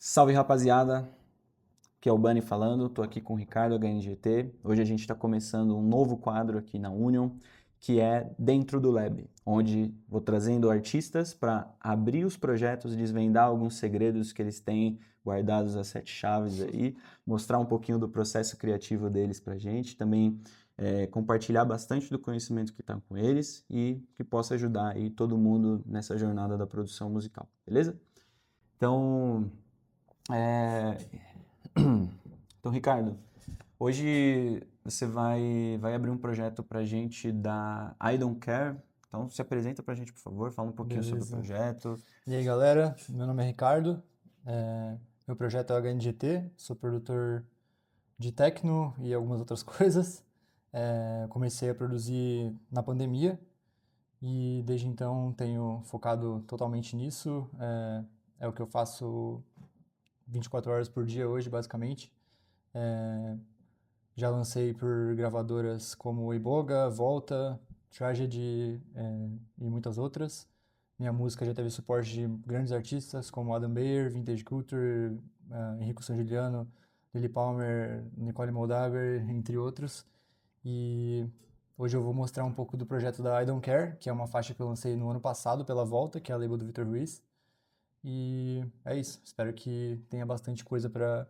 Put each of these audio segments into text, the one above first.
Salve rapaziada, aqui é o Bani falando, estou aqui com o Ricardo HNGT. Hoje a gente está começando um novo quadro aqui na Union, que é Dentro do Lab, onde vou trazendo artistas para abrir os projetos, desvendar alguns segredos que eles têm guardados às sete chaves aí, mostrar um pouquinho do processo criativo deles para a gente, também compartilhar bastante do conhecimento que está com eles e que possa ajudar aí todo mundo nessa jornada da produção musical, beleza? Então, é, então, Ricardo, hoje você vai abrir um projeto para a gente da I Don't Care. Então, se apresenta para a gente, por favor, fala um pouquinho sobre o Beleza. projeto. E aí, galera? Meu nome é Ricardo. Meu projeto é o HNGT. Sou produtor de techno e algumas outras coisas. Comecei a produzir na pandemia e desde então tenho focado totalmente nisso. É o que eu faço 24 horas por dia hoje, basicamente. É, Já lancei por gravadoras como Iboga, Volta, Tragedy, e muitas outras. Minha música já teve suporte de grandes artistas como Adam Beyer, Vintage Culture, Enrico Sangiuliano, Lily Palmer, Nicole Moldaver, entre outros. E hoje eu vou mostrar um pouco do projeto da I Don't Care, que é uma faixa que eu lancei no ano passado pela Volta, que é a label do Vitor Ruiz. E é isso. Espero que tenha bastante coisa para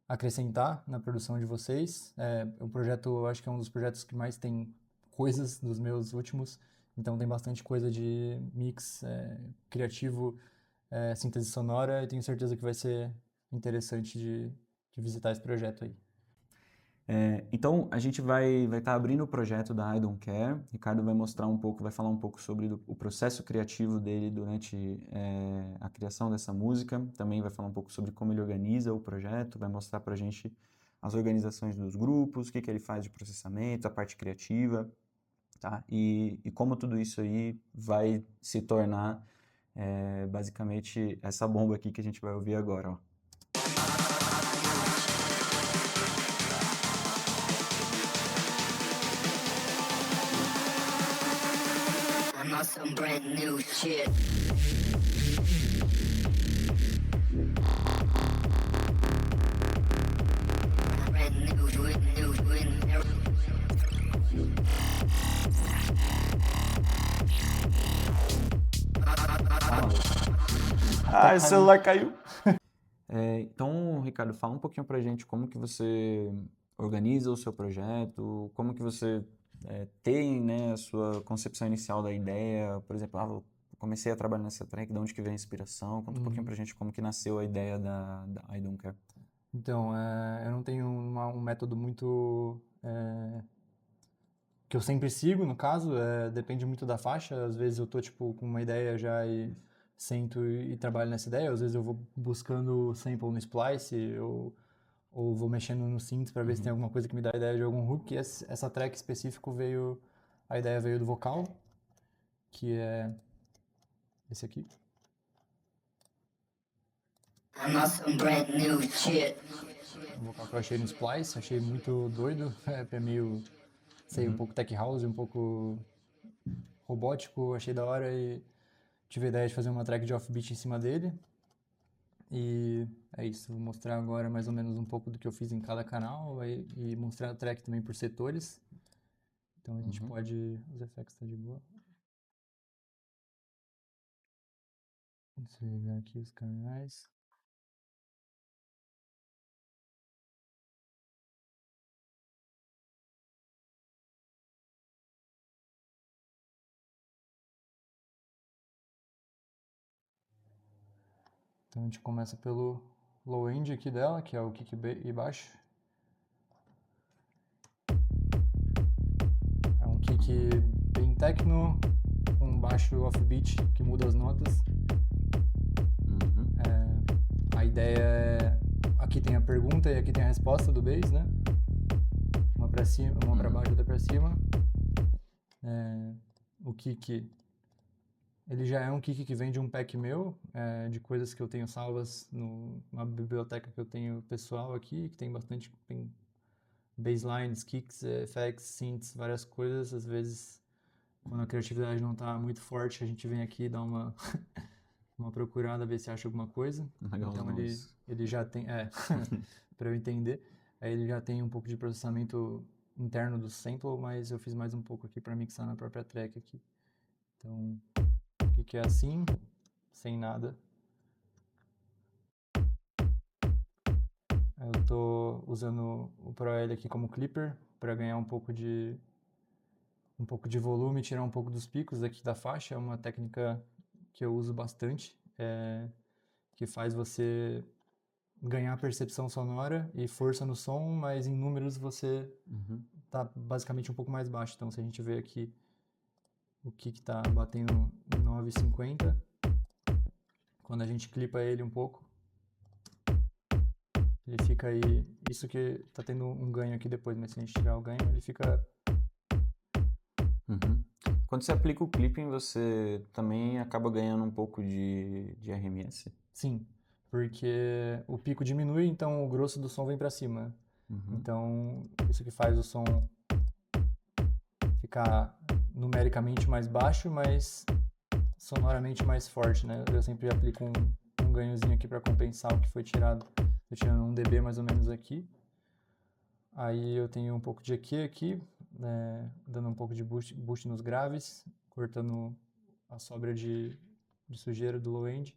acrescentar na produção de vocês. O projeto, eu acho que é um dos projetos que mais tem coisas dos meus últimos, então tem bastante coisa de mix, criativo, síntese sonora, e tenho certeza que vai ser interessante de visitar esse projeto aí. Então, a gente vai estar abrindo o projeto da I Don't Care. Ricardo vai mostrar um pouco, vai falar um pouco sobre o processo criativo dele durante a criação dessa música. Também vai falar um pouco sobre como ele organiza o projeto, vai mostrar para a gente as organizações dos grupos, o que ele faz de processamento, a parte criativa. Tá? E como tudo isso aí vai se tornar basicamente essa bomba aqui que a gente vai ouvir agora, ó. I'm on some brand new shit. Brand new. Ah, o celular caiu. Então, Ricardo, fala um pouquinho pra gente como que você organiza o seu projeto, como que você tem, né, a sua concepção inicial da ideia, por exemplo, eu comecei a trabalhar nessa track, de onde que vem a inspiração? Conta um pouquinho pra gente como que nasceu a ideia da I Don't Care. Então, eu não tenho um método muito que eu sempre sigo, no caso, depende muito da faixa. Às vezes eu tô, tipo, com uma ideia já e sento e trabalho nessa ideia. Às vezes eu vou buscando sample no Splice, ou vou mexendo no synth para ver se tem alguma coisa que me dá a ideia de algum hook. E essa track específico a ideia veio do vocal, que é esse aqui. I'm on some brand new shit. Um vocal que eu achei no Splice, achei muito doido, é meio, sei, um pouco tech house, um pouco robótico, achei da hora e tive a ideia de fazer uma track de offbeat em cima dele. E é isso, vou mostrar agora mais ou menos um pouco do que eu fiz em cada canal e mostrar a track também por setores. Então a gente pode. Os effects tá de boa. Deixa eu ligar aqui os canais. Então a gente começa pelo low end aqui dela, que é o kick e baixo. É um kick bem techno, com um baixo offbeat que muda as notas. A ideia é. Aqui tem a pergunta e aqui tem a resposta do bass, né? Uma pra cima, uma pra baixo, outra pra cima. O kick. Ele já é um kick que vem de um pack meu, de coisas que eu tenho salvas numa biblioteca que eu tenho pessoal aqui, que tem bastante. Tem basslines, kicks, effects, synths, várias coisas. Às vezes, quando a criatividade não está muito forte, a gente vem aqui e dá uma uma procurada, ver se acha alguma coisa. Legal, Então não, ele, isso. ele já tem, para eu entender, aí ele já tem um pouco de processamento interno do sample, mas eu fiz mais um pouco aqui para mixar na própria track aqui. Então, o que é assim, sem nada. Eu tô usando o Pro L aqui como clipper para ganhar um pouco de volume, tirar um pouco dos picos aqui da faixa. É uma técnica que eu uso bastante, que faz você ganhar percepção sonora e força no som, mas em números você tá basicamente um pouco mais baixo. Então, se a gente vê aqui o kick tá batendo em 9,50, quando a gente clipa ele um pouco, ele fica aí, isso que tá tendo um ganho aqui depois, mas se a gente tirar o ganho, ele fica... Quando você aplica o clipping, você também acaba ganhando um pouco de RMS? Sim, porque o pico diminui, então o grosso do som vem para cima. Então, isso que faz o som ficar numericamente mais baixo, mas sonoramente mais forte, né? Eu sempre aplico um ganhozinho aqui para compensar o que foi tirado. Estou tirando 1 dB mais ou menos aqui. Aí eu tenho um pouco de EQ aqui, dando um pouco de boost nos graves, cortando a sobra de sujeira do low end.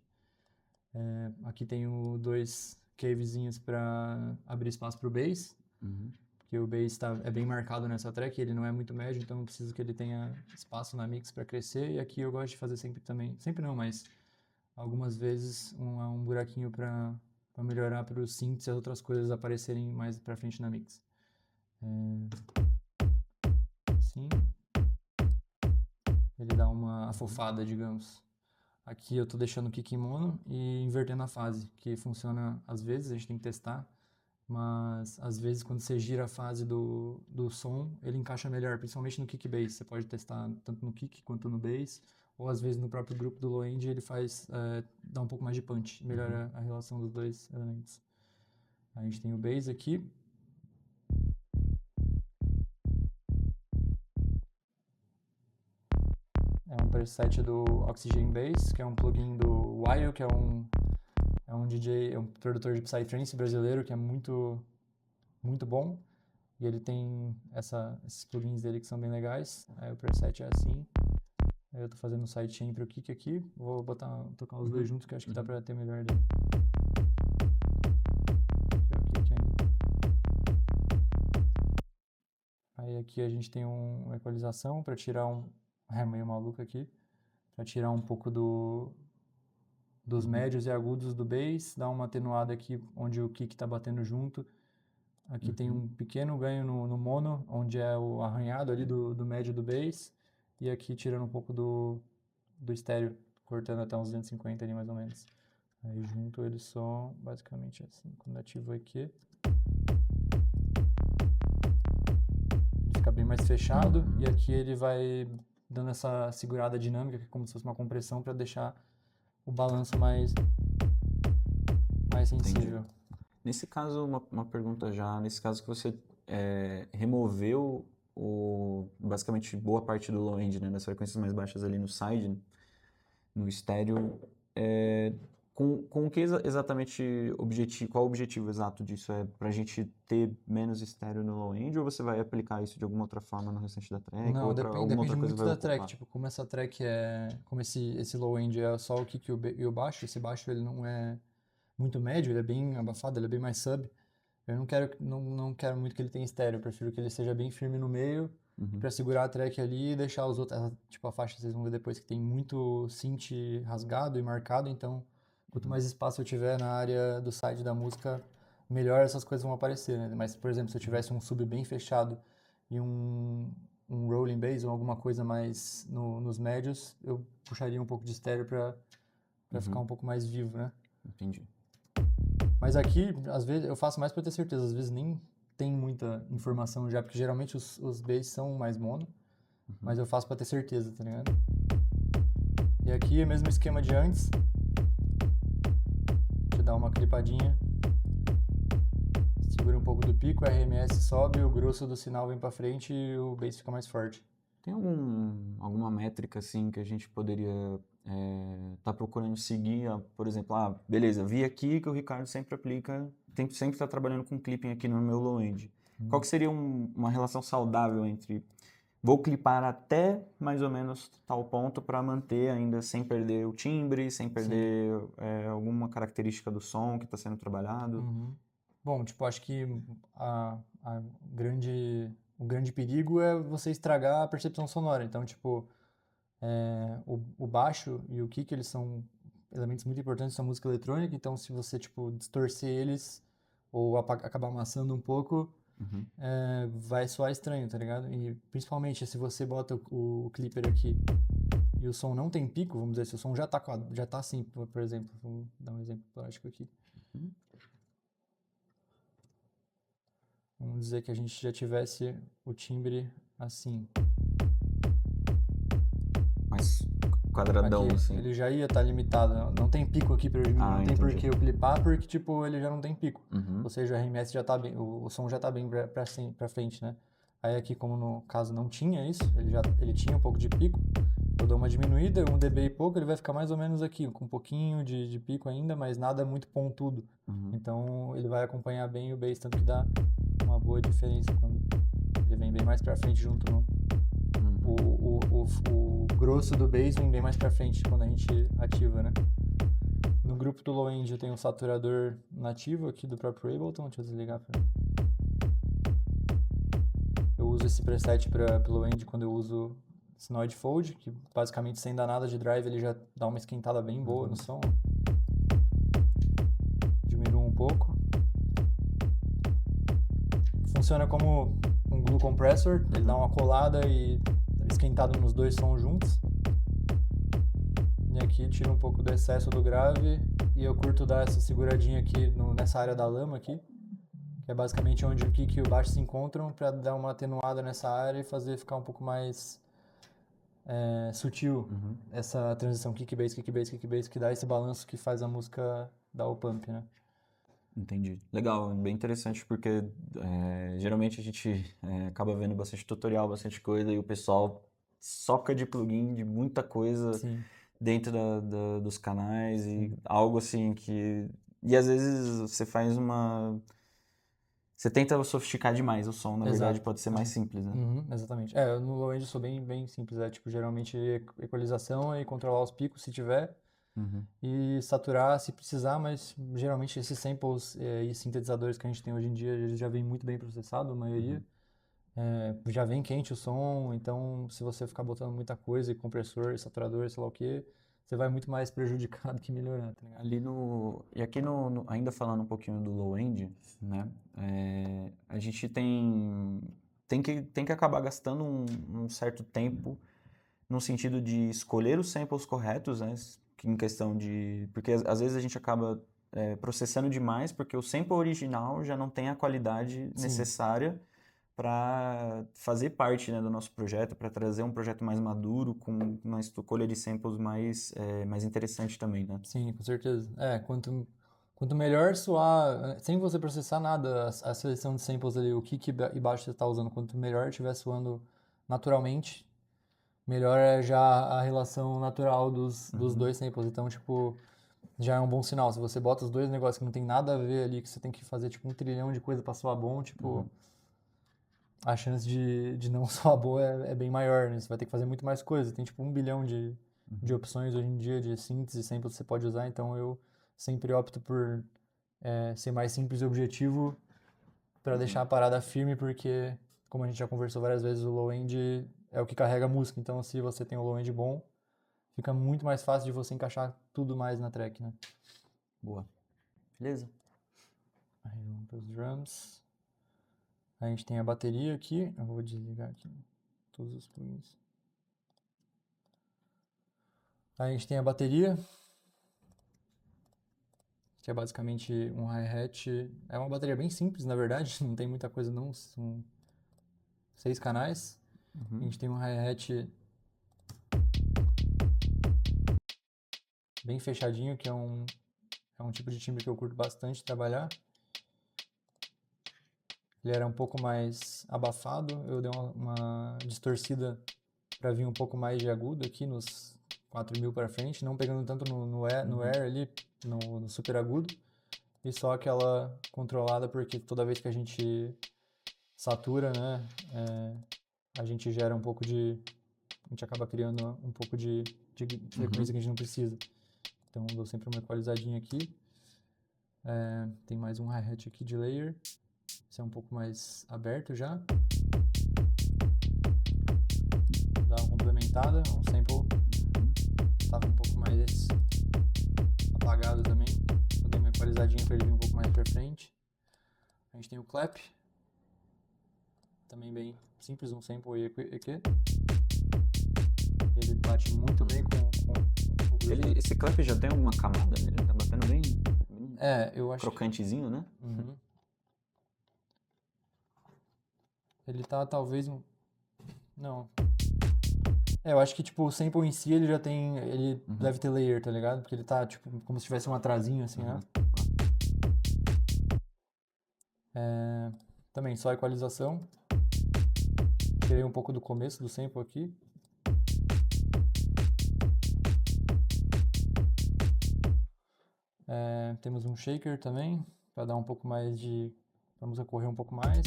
Aqui tenho 2 cavezinhos para abrir espaço para o bass, porque o bass é bem marcado nessa track, ele não é muito médio, então eu preciso que ele tenha espaço na mix para crescer. E aqui eu gosto de fazer sempre também, sempre não, mas algumas vezes um buraquinho para melhorar para os synths e as outras coisas aparecerem mais para frente na mix. Assim, ele dá uma afofada, digamos. Aqui eu tô deixando o kick em mono e invertendo a fase, que funciona às vezes, a gente tem que testar, mas às vezes quando você gira a fase do som, ele encaixa melhor, principalmente no kick bass. Você pode testar tanto no kick quanto no bass, ou às vezes no próprio grupo do low end ele dá um pouco mais de punch, melhora a relação dos dois elementos. A gente tem o bass aqui. É um preset do Oxygen Bass, que é um plugin do Wile, que é um DJ, é um produtor de Psytrance brasileiro que é muito, muito bom. E ele tem esses plugins dele que são bem legais. Aí o preset é assim. Aí eu tô fazendo um sidechain pro kick aqui. Vou tocar os dois juntos, que eu acho que dá pra ter melhor ideia. Aqui é o kick ainda. Aí aqui a gente tem uma equalização para tirar meio maluco aqui, para tirar um pouco dos médios e agudos do bass, dar uma atenuada aqui onde o kick está batendo junto. Aqui tem um pequeno ganho no mono, onde é o arranhado ali do médio do bass, e aqui tirando um pouco do estéreo, cortando até uns 250 ali mais ou menos. Aí junto eles só basicamente assim, quando ativo aqui, ele fica bem mais fechado, e aqui ele vai dando essa segurada dinâmica, que é como se fosse uma compressão, para deixar o balanço mais sensível. Entendi. Nesse caso, uma pergunta já, nesse caso que você removeu basicamente boa parte do low end, né, das frequências mais baixas ali no side, no estéreo, com o que exatamente qual o objetivo exato disso? É pra gente ter menos estéreo no low end, ou você vai aplicar isso de alguma outra forma no restante da track? Não, ou depende outra coisa muito vai da ocupar? track. Tipo, como essa track como esse low end é só o kick e o baixo, esse baixo ele não é muito médio, ele é bem abafado, ele é bem mais sub. Eu não quero muito que ele tenha estéreo, eu prefiro que ele seja bem firme no meio, pra segurar a track ali e deixar os outros, tipo a faixa vocês vão ver depois que tem muito synth rasgado e marcado, então quanto mais espaço eu tiver na área do side da música, melhor essas coisas vão aparecer, né? Mas, por exemplo, se eu tivesse um sub bem fechado e um rolling bass ou alguma coisa mais nos médios, eu puxaria um pouco de estéreo pra ficar um pouco mais vivo, né? Entendi. Mas aqui, às vezes, eu faço mais pra ter certeza, às vezes nem tem muita informação já, porque geralmente os bass são mais mono, mas eu faço pra ter certeza, tá ligado? E aqui é o mesmo esquema de antes. Deixa eu dar uma clipadinha. Segura um pouco do pico, o RMS sobe, o grosso do sinal vem pra frente e o bass fica mais forte. Tem alguma métrica assim que a gente poderia tá procurando seguir, por exemplo, beleza, vi aqui que o Ricardo sempre aplica, sempre está trabalhando com clipping aqui no meu low-end. Qual que seria uma relação saudável entre vou clipar até mais ou menos tal ponto para manter ainda sem perder o timbre, sem perder alguma característica do som que está sendo trabalhado? Bom, tipo, acho que o grande perigo é você estragar a percepção sonora. Então, tipo, o baixo e o kick, eles são elementos muito importantes na música eletrônica. Então, se você, tipo, distorcer eles ou acabar amassando um pouco, vai soar estranho, tá ligado? E principalmente se você bota o clipper aqui e o som não tem pico, vamos dizer, se o som já tá assim, por exemplo, vamos dar um exemplo prático aqui. Vamos dizer que a gente já tivesse o timbre assim. Mais quadradão, Aqui, assim. ele já ia estar limitado. Não tem pico aqui pra não tem entendi. por que eu clipar, porque tipo, ele já não tem pico. Uhum. Ou seja, o RMS já tá bem, o som já tá bem pra frente, né? Aí aqui, como no caso não tinha isso, ele tinha um pouco de pico, eu dou uma diminuída, 1 dB e pouco, ele vai ficar mais ou menos aqui, com um pouquinho de pico ainda, mas nada muito pontudo. Então ele vai acompanhar bem o bass, tanto que dá uma boa diferença quando ele vem bem mais pra frente junto no... O grosso do bass vem bem mais pra frente quando a gente ativa, né? No grupo do low end eu tenho um saturador nativo aqui do próprio Ableton, deixa eu desligar pra... Eu uso esse preset para low end quando eu uso Sinoid Fold, que basicamente sem dar nada de drive ele já dá uma esquentada bem boa no som. Diminuo um pouco. Funciona como um glue compressor, ele dá uma colada e esquentado nos dois sons juntos. E aqui tira um pouco do excesso do grave e eu curto dar essa seguradinha aqui nessa área da lama aqui, que é basicamente onde o kick e o baixo se encontram, para dar uma atenuada nessa área e fazer ficar um pouco mais sutil essa transição kick-bass, kick-bass, kick-bass, que dá esse balanço que faz a música dar o pump, né? Entendi. Legal, bem interessante porque geralmente a gente acaba vendo bastante tutorial, bastante coisa e o pessoal soca de plugin de muita coisa dentro dos canais e algo assim que... E às vezes você faz você tenta sofisticar demais o som, na verdade pode ser mais simples, né? Exatamente. No low end eu sou bem simples, tipo, geralmente equalização e controlar os picos se tiver. E saturar se precisar, mas geralmente esses samples e sintetizadores que a gente tem hoje em dia, eles já vem muito bem processado, a maioria. Já vem quente o som, então se você ficar botando muita coisa, e compressor, saturador, sei lá o que, você vai muito mais prejudicado que melhorar, tá ligado? E aqui ainda falando um pouquinho do low end, né? A gente tem que acabar gastando um certo tempo no sentido de escolher os samples corretos, né? Em questão de... Porque às vezes a gente acaba processando demais porque o sample original já não tem a qualidade necessária para fazer parte, né, do nosso projeto, para trazer um projeto mais maduro, com uma escolha de samples mais interessante também, né? Sim, com certeza. Quanto melhor soar, sem você processar nada, a seleção de samples ali, o kick e baixo que você está usando, quanto melhor estiver soando naturalmente, melhor é já a relação natural dos dois samples. Então, tipo, já é um bom sinal. Se você bota os dois negócios que não tem nada a ver ali, que você tem que fazer, tipo, 1 trilhão de coisa pra soar bom, tipo, a chance de não soar boa é bem maior, né? Você vai ter que fazer muito mais coisa. Tem, tipo, 1 bilhão de opções hoje em dia de síntese, samples que você pode usar. Então, eu sempre opto por ser mais simples e objetivo para deixar a parada firme, porque, como a gente já conversou várias vezes, o low-end é o que carrega a música. Então, se você tem um low-end bom, fica muito mais fácil de você encaixar tudo mais na track, né? Boa. Beleza. Aí vamos para os drums. A gente tem a bateria aqui. Eu vou desligar aqui todos os plugins. Aí a gente tem a bateria, que é basicamente um hi-hat. É uma bateria bem simples, na verdade. Não tem muita coisa não. São 6 canais. A gente tem um hi-hat bem fechadinho, que é um tipo de timbre que eu curto bastante trabalhar. Ele era um pouco mais abafado, eu dei uma distorcida para vir um pouco mais de agudo aqui 4.000 para frente, não pegando tanto no air ali, no super agudo, e só aquela controlada, porque toda vez que a gente satura, né, a gente gera um pouco a gente acaba criando um pouco de frequência que a gente não precisa. Então dou sempre uma equalizadinha aqui. Tem mais um hi-hat aqui de layer. Esse é um pouco mais aberto já. Dá uma complementada, um sample estava um pouco mais apagado também. Eu dei uma equalizadinha para ele vir um pouco mais para frente. A gente tem o clap. Também bem simples, um sample EQ. Ele bate muito bem com Esse clap já tem alguma camada nele? Tá batendo bem eu acho crocantezinho, né? Uhum. Ele tá talvez Não. Eu acho que tipo o sample em si ele já tem, ele deve ter layer, tá ligado? Porque ele tá tipo como se tivesse um atrasinho assim, né? Também só equalização. Tirei um pouco do começo do sample aqui. Temos um shaker também, para dar um pouco mais de... Vamos correr um pouco mais.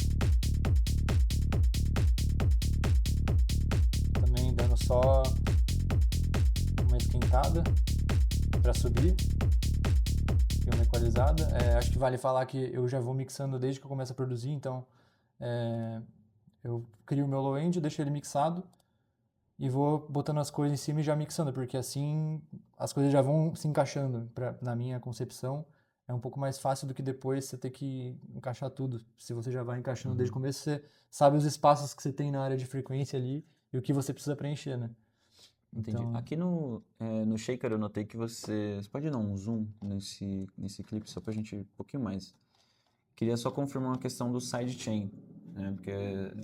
Também dando só uma esquentada para subir. E uma equalizada. Acho que vale falar que eu já vou mixando desde que eu começo a produzir, então eu crio o meu low-end, deixo ele mixado e vou botando as coisas em cima e já mixando, porque assim as coisas já vão se encaixando. Na minha concepção, é um pouco mais fácil do que depois você ter que encaixar tudo. Se você já vai encaixando desde o começo, você sabe os espaços que você tem na área de frequência ali e o que você precisa preencher, né? Entendi. Então... Aqui no Shaker eu notei que você pode dar um zoom nesse clipe, só pra gente um pouquinho mais. Queria só confirmar uma questão do sidechain, né? Porque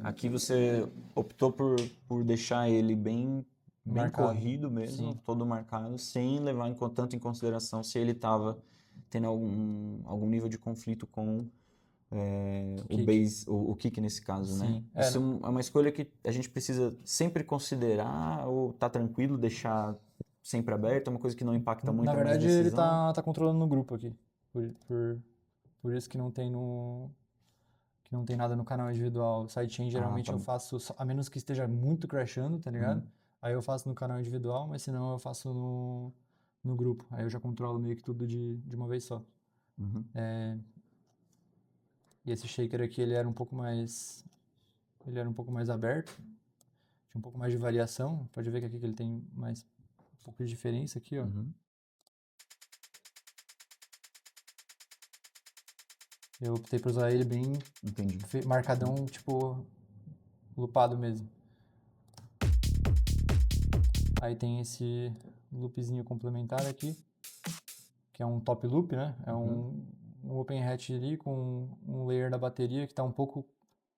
aqui você optou por deixar ele bem Marcado. corrido mesmo, Sim. todo marcado, sem levar tanto em consideração se ele estava tendo algum nível de conflito com o bass, o kick nesse caso, Sim. né? Isso é uma escolha que a gente precisa sempre considerar ou tá tranquilo, deixar sempre aberto, é uma coisa que não impacta muito Na a nossa verdade, decisão? ele tá controlando no grupo aqui. Por isso que não tem nada no canal individual. Sidechain geralmente eu faço, a menos que esteja muito crashando, tá ligado? Aí eu faço no canal individual, mas senão eu faço no grupo. Aí eu já controlo meio que tudo de uma vez só. E esse shaker aqui, ele era um pouco mais aberto. Tinha um pouco mais de variação. Pode ver que aqui ele tem um pouco de diferença aqui, ó. Eu optei por usar ele bem marcadão, tipo, lupado mesmo. Aí tem esse loopzinho complementar aqui, que é um top loop, né? É um open hat ali com um layer da bateria que tá um pouco...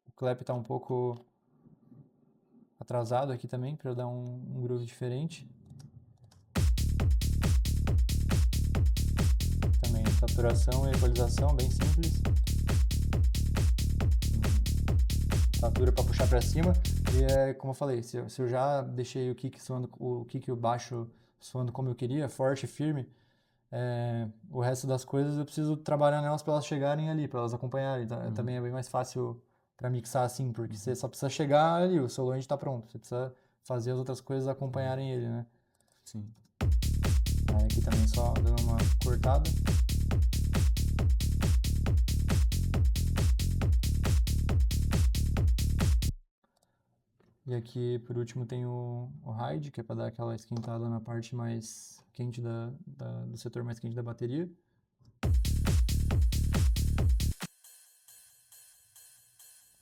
O clap tá um pouco atrasado aqui também, para eu dar um groove diferente. Também saturação e equalização, bem simples. Satura para puxar para cima. E como eu falei, se eu já deixei o kick e o baixo soando como eu queria, forte, firme, o resto das coisas eu preciso trabalhar nelas para elas chegarem ali, para elas acompanharem. Também é bem mais fácil para mixar assim, porque você só precisa chegar ali, o seu low-end está pronto. Você precisa fazer as outras coisas acompanharem ele, né? Sim. Aí aqui também só dando uma cortada. E aqui, por último, tem o hide, que é para dar aquela esquentada na parte mais quente do setor mais quente da bateria.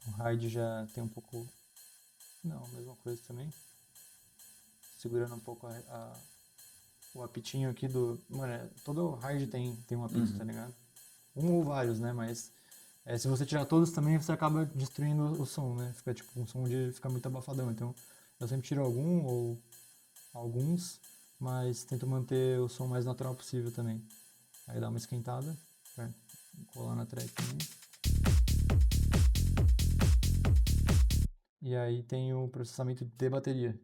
O hide já tem um pouco... Não, mesma coisa também. Segurando um pouco o apitinho aqui do... Mano, todo hide tem um apito, tá ligado? Um ou vários, né? Mas se você tirar todos também, você acaba destruindo o som, né? Fica tipo um som de ficar muito abafadão. Então, eu sempre tiro algum ou alguns, mas tento manter o som mais natural possível também. Aí dá uma esquentada, pra colar na track também. E aí tem o processamento de bateria,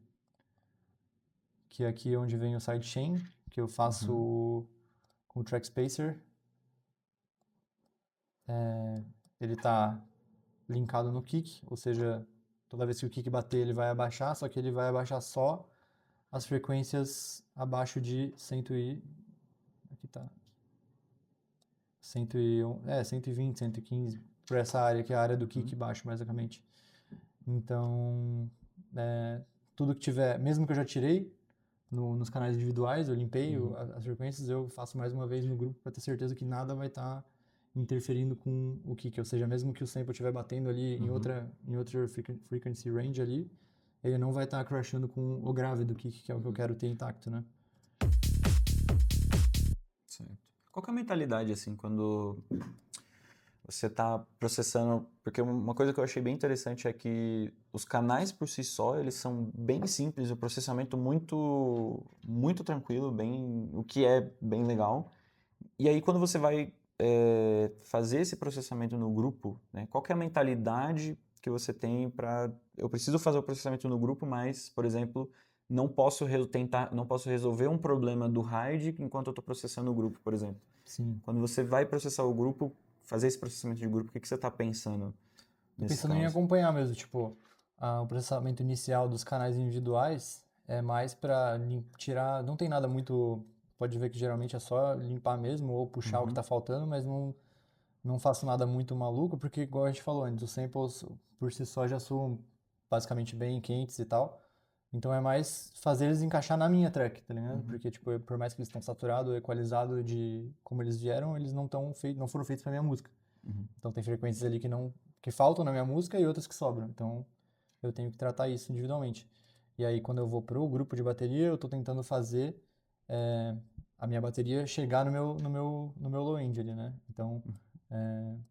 que é aqui onde vem o sidechain, que eu faço com o Track Spacer. Ele está linkado no kick, ou seja, toda vez que o kick bater ele vai abaixar, só que ele vai abaixar só as frequências abaixo de 120, 115, por essa área que é a área do kick baixo, basicamente. Então, tudo que tiver, mesmo que eu já tirei nos canais individuais, eu limpei as frequências, eu faço mais uma vez no grupo para ter certeza que nada vai estar interferindo com o kick, ou seja, mesmo que o sample estiver batendo ali em outra frequency range ali, ele não vai estar crashando com o grave do kick, que é o que eu quero ter intacto, né? Certo. Qual que é a mentalidade, assim, quando você está processando? Porque uma coisa que eu achei bem interessante é que os canais por si só, eles são bem simples, o processamento muito, muito tranquilo, o que é bem legal. E aí, quando você vai fazer esse processamento no grupo, né, qual que é a mentalidade que você tem para... Eu preciso fazer o processamento no grupo, mas, por exemplo, não posso resolver um problema do RAID enquanto eu estou processando o grupo, por exemplo. Sim. Quando você vai processar o grupo, fazer esse processamento de grupo, o que você está pensando nesse Pensando em caso? acompanhar mesmo, tipo, o processamento inicial dos canais individuais é mais para tirar, não tem nada muito, pode ver que geralmente é só limpar mesmo ou puxar o que está faltando, mas não faço nada muito maluco, porque igual a gente falou antes, os samples por si só já são basicamente bem quentes e tal. Então é mais fazer eles encaixar na minha track, tá ligado? Porque, tipo, por mais que eles estão saturados, equalizados de como eles vieram, eles não foram feitos pra minha música. Então tem frequências ali que faltam na minha música e outras que sobram. Então eu tenho que tratar isso individualmente. E aí quando eu vou pro grupo de bateria, eu tô tentando fazer a minha bateria chegar no meu low end ali, né? Então,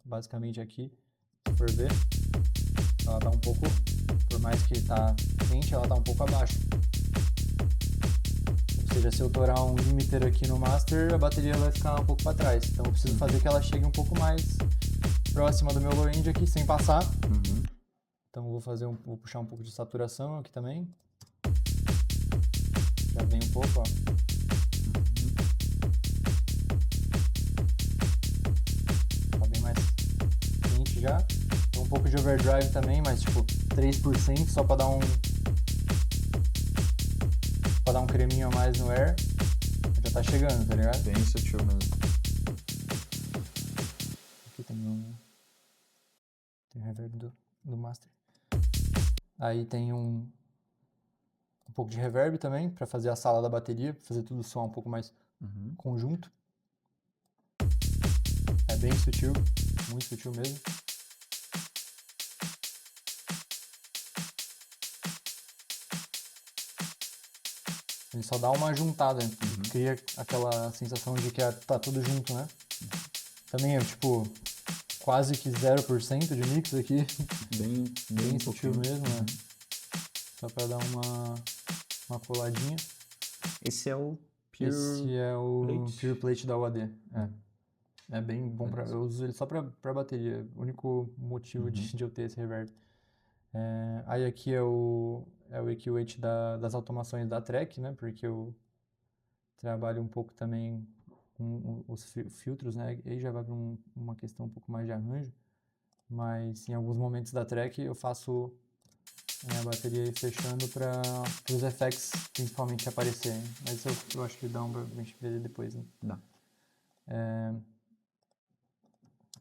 basicamente aqui, se for ver, ela tá um pouco, por mais que tá quente, ela tá um pouco abaixo. Ou seja, se eu torar um limiter aqui no master, a bateria vai ficar um pouco para trás. Então eu preciso fazer que ela chegue um pouco mais próxima do meu low end aqui, sem passar. Então eu vou puxar um pouco de saturação aqui também. Já vem um pouco, ó. Tá bem mais quente já. Tem um pouco de overdrive também, mas tipo 3% só para dar um creminho a mais no air. Já tá chegando, tá ligado? Bem sutil mesmo. Aqui tem reverb do master. Aí tem um pouco de reverb também, para fazer a sala da bateria, pra fazer tudo soar um pouco mais conjunto. É bem sutil, muito sutil mesmo. Ele só dá uma juntada, cria aquela sensação de que tá tudo junto, né? Também é tipo quase que 0% de mix aqui. Bem sutil mesmo, né? Só pra dar uma coladinha. Esse é o Pure Plate da UAD. É bem bom eu uso ele só pra bateria. O único motivo de eu ter esse reverb. Aí aqui é o EQ8 das automações da track, né? Porque eu trabalho um pouco também com os filtros, né? Aí já vai para uma questão um pouco mais de arranjo. Mas em alguns momentos da track eu faço a bateria fechando para os effects principalmente aparecerem. Mas eu acho que dá pra gente ver depois, né? Dá.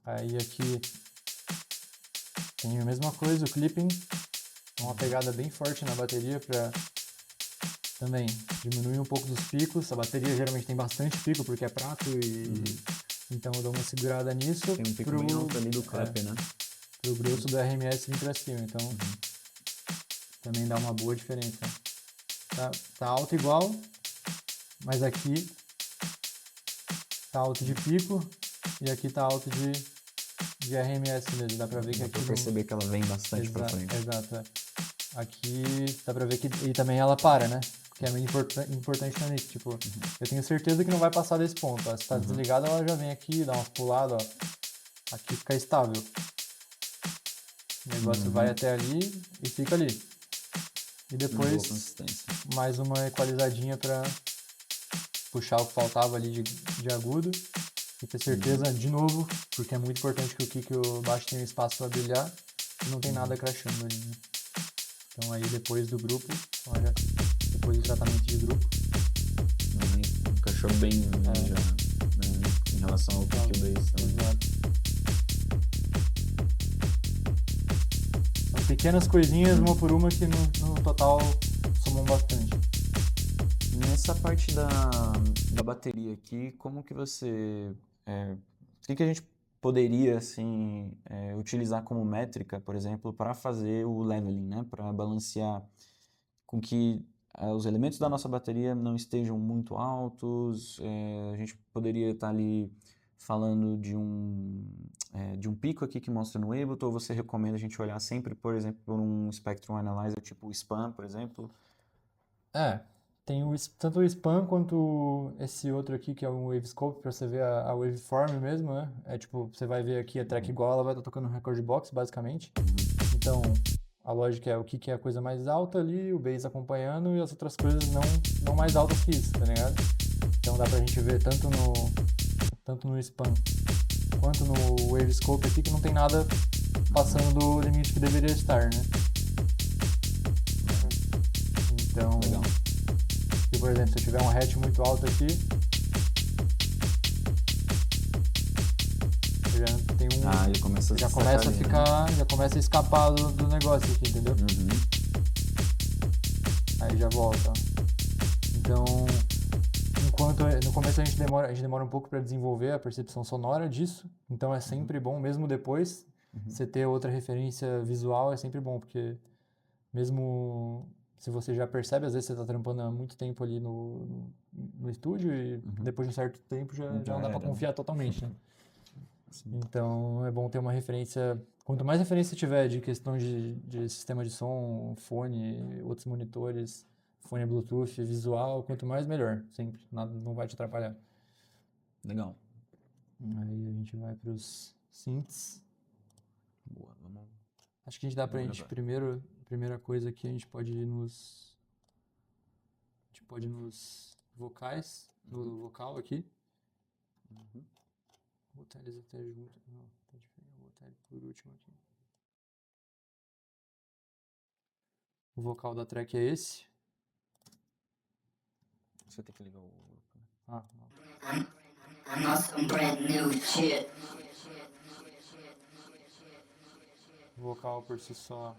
Aí aqui tem a mesma coisa, o clipping. Uma pegada bem forte na bateria para também diminuir um pouco dos picos. A bateria geralmente tem bastante pico porque é prato então eu dou uma segurada nisso. Tem um pico bem alto ali do clap, né? Pro grosso do RMS vir pra cima, então também dá uma boa diferença. Tá alto igual, mas aqui tá alto de pico e aqui tá alto de RMS mesmo. Dá pra ver que aqui... Dá pra perceber que ela vem bastante pra frente. Exato, Aqui dá pra ver que... E também ela para, né? Que é meio importante também. Tipo, eu tenho certeza que não vai passar desse ponto. Ó. Se tá desligada, ela já vem aqui, dá umas puladas, ó. Aqui fica estável. O negócio vai até ali e fica ali. E Uma boa depois consistência. mais uma equalizadinha para puxar o que faltava ali de agudo e ter certeza de novo, porque é muito importante que o kick e o baixo tenham espaço para brilhar e não tem nada crashando ali, né? Então aí depois do grupo, olha, depois do tratamento de grupo, Encaixou bem já, né, em relação ao kick e o bass. exato. São pequenas coisinhas, uma por uma, que no total somam bastante. Nessa parte da bateria aqui, como que você... o que a gente poderia, assim, utilizar como métrica, por exemplo, para fazer o leveling, né? Para balancear com que os elementos da nossa bateria não estejam muito altos. A gente poderia estar ali falando de um pico aqui que mostra no Ableton, ou você recomenda a gente olhar sempre, por exemplo, por um Spectrum Analyzer tipo o Spam, por exemplo? Tem tanto o Spam quanto esse outro aqui, que é um Wavescope, pra você ver a waveform mesmo, né? É tipo, você vai ver aqui a track igual, ela vai estar tocando no record box, basicamente. Então, a lógica é o que é a coisa mais alta ali, o bass acompanhando e as outras coisas não mais altas que isso, tá ligado? Então dá pra gente ver tanto no Spam quanto no Wavescope aqui, que não tem nada passando do limite que deveria estar, né? Então... Legal. Se, por exemplo, se eu tiver um hatch muito alto aqui, eu já tem Ele começa a já se começa a sacar ali, né? ficar, já começa a escapar do negócio aqui, entendeu? Aí já volta, ó. Então, enquanto no começo a gente demora um pouco para desenvolver a percepção sonora disso, então é sempre bom, mesmo depois, você ter outra referência visual é sempre bom, porque mesmo se você já percebe, às vezes você está trampando há muito tempo ali no estúdio e depois de um certo tempo já não dá para confiar totalmente, né? Então é bom ter uma referência. Quanto mais referência tiver de questão de sistema de som, fone, outros monitores, fone Bluetooth, visual, quanto mais melhor, sempre. Nada não vai te atrapalhar. Legal. Aí a gente vai para os synths. Boa, vamos... Acho que a gente dá pra gente primeira coisa aqui, a gente pode ir nos vocais, no vocal aqui. Vou botar eles até junto. Não, tá diferente. Vou botar ele por último aqui. O vocal da track é esse. Você tem que ligar o... Não. I'm on some brand new shit. O vocal por si só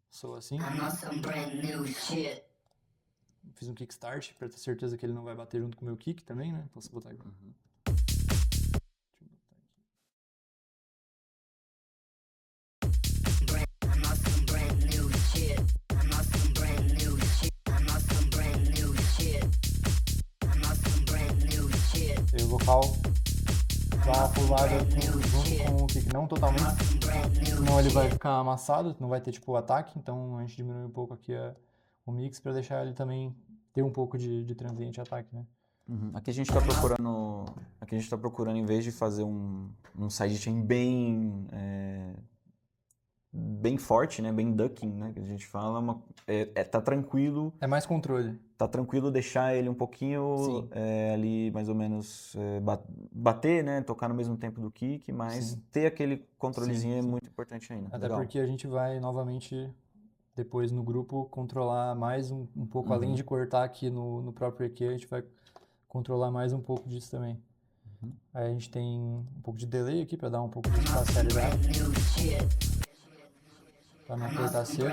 soa assim. I'm on some brand new shit. Fiz um kickstart pra ter certeza que ele não vai bater junto com o meu kick também, né? Posso botar aqui. I'm on some brand new shit. I'm on some brand new shit. I'm on some brand new shit. I'm on some brand new shit. E o vocal dá uma pulada junto com o kick, não totalmente, senão ele vai ficar amassado, não vai ter tipo o ataque, então a gente diminui um pouco aqui o mix pra deixar ele também ter um pouco de transiente ataque, né? Aqui a gente está procurando, em vez de fazer um sidechain bem forte, né, bem ducking, né, que a gente fala, tá tranquilo. É mais controle. Tá tranquilo deixar ele um pouquinho ali, mais ou menos, bater, né, tocar no mesmo tempo do kick, mas ter aquele controlezinho é muito importante ainda. Até Legal. porque a gente vai novamente, depois no grupo, controlar mais um pouco, além de cortar aqui no próprio EQ, a gente vai controlar mais um pouco disso também. Aí a gente tem um pouco de delay aqui para dar um pouco de espacialidade. Para não cortar seco.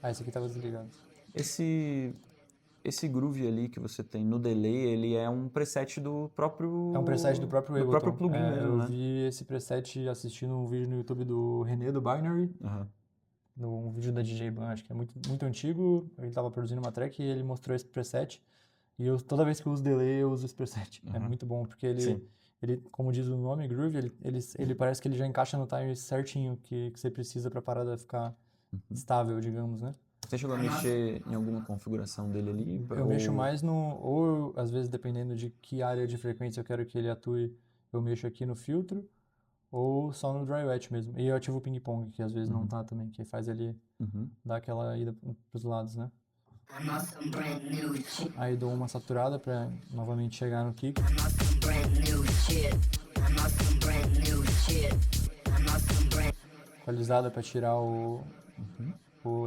Esse aqui estava desligado. Esse groove ali que você tem no delay, ele é um preset do próprio... É um preset do próprio Ableton. Do próprio plugin mesmo, né? Eu vi esse preset assistindo um vídeo no YouTube do René, do Binary. Um vídeo da DJ Ban, acho que é muito, muito antigo. Ele estava produzindo uma track e ele mostrou esse preset. E toda vez que eu uso delay, eu uso esse preset. É muito bom, porque ele, como diz o nome, groove, ele parece que ele já encaixa no time certinho que você precisa para a parada ficar estável, digamos, né? Você chegou a mexer em alguma configuração dele ali? Eu mexo mais às vezes, dependendo de que área de frequência eu quero que ele atue, eu mexo aqui no filtro, ou só no dry wet mesmo. E eu ativo o ping-pong, que às vezes não tá também, que faz ele dar aquela ida pros lados, né? I'm on some brand new shit. Aí dou uma saturada pra novamente chegar no kick. I'm on some brand new shit. I'm on some brand new shit. I'm on some brand. Equalizada pra tirar o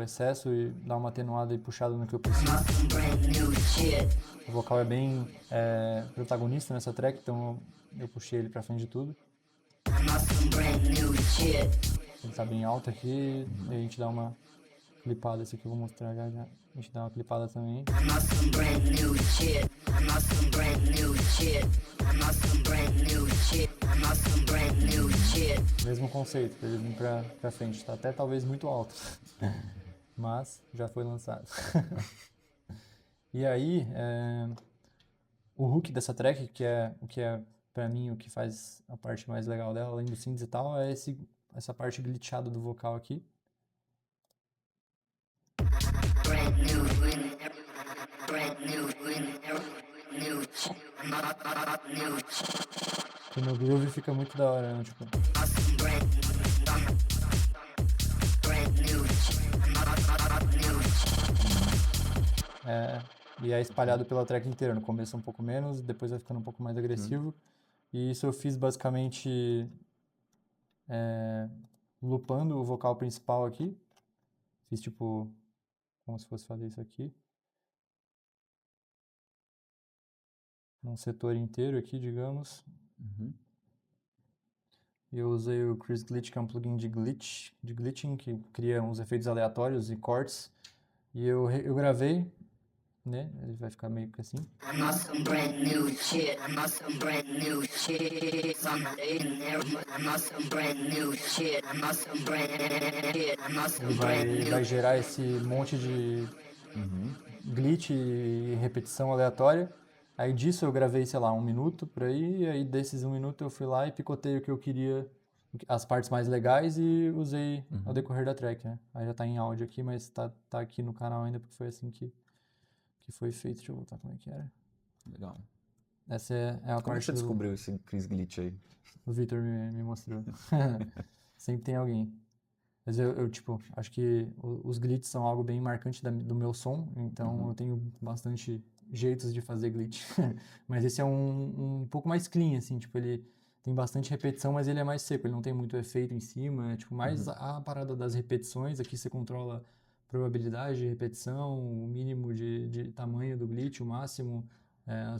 excesso e dar uma atenuada e puxada no que eu preciso. I'm on some brand new shit. O vocal é bem protagonista nessa track, então eu puxei ele pra frente de tudo. I'm on some brand new shit. Ele tá bem alto aqui, e a gente dá uma clipada, esse aqui eu vou mostrar já. A gente dá uma clipada também. I'm on some brand new shit. I'm on some brand new shit. I'm on some brand new shit. I'm on some brand new shit. Mesmo conceito, pra ele vir pra frente. Tá até talvez muito alto, mas já foi lançado. E aí, o hook dessa track, que é o que é pra mim o que faz a parte mais legal dela, além do synths e tal, é essa parte glitchada do vocal aqui. Brand new win. Brand new win. New shit. I'm on new shit. Que no groove fica muito da hora, né? Tipo, Awesome brand new shit. I'm on new shit. e é espalhado pela track inteira. No começo um pouco menos, depois vai ficando um pouco mais agressivo. E isso eu fiz basicamente loopando o vocal principal aqui. Fiz tipo como se fosse fazer isso aqui. Num setor inteiro aqui, digamos. E eu usei o Chris Glitch, que é um plugin de glitching, que cria uns efeitos aleatórios e cortes. E eu gravei, né? Ele vai ficar meio que assim. I'm on some brand new shit. I'm on some brand new shit. I'm on some brand new shit. I'm on some brand shit. I'm on some brand Ele new. vai gerar esse monte de glitch e repetição aleatória. Aí disso eu gravei, sei lá, 1 minuto por aí. E aí desses 1 minuto eu fui lá e picotei o que eu queria, as partes mais legais, e usei ao decorrer da track, né? Aí já tá em áudio aqui, mas tá aqui no canal ainda, porque foi assim que foi feito. Deixa eu voltar como é que era. Legal. Essa é a Como é que parte você descobriu esse Chris Glitch aí? o Victor me mostrou. Sempre tem alguém. Mas eu tipo, acho que os glitches são algo bem marcante do meu som, então eu tenho bastante jeitos de fazer glitch. Mas esse é um pouco mais clean, assim, tipo, ele tem bastante repetição, mas ele é mais seco, ele não tem muito efeito em cima, é tipo mais a parada das repetições. Aqui você controla a probabilidade de repetição, o mínimo de tamanho do glitch, o máximo, a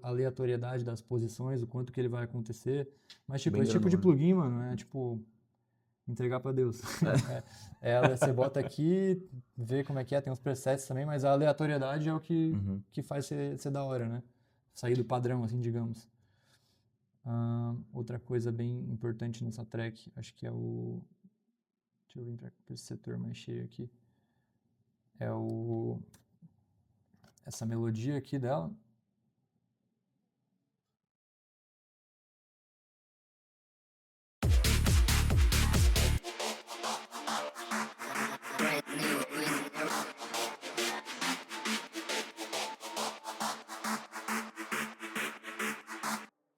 aleatoriedade das posições, o quanto que ele vai acontecer. Mas tipo, Bem esse tipo de granular. plugin, mano, é tipo entregar pra Deus. Você bota aqui, vê como é que é, tem uns presets também, mas a aleatoriedade é o que faz ser da hora, né? Sair do padrão, assim, digamos. Outra coisa bem importante nessa track, acho que é o... Deixa eu entrar para esse setor mais cheio aqui. É essa melodia aqui dela. Brand new win.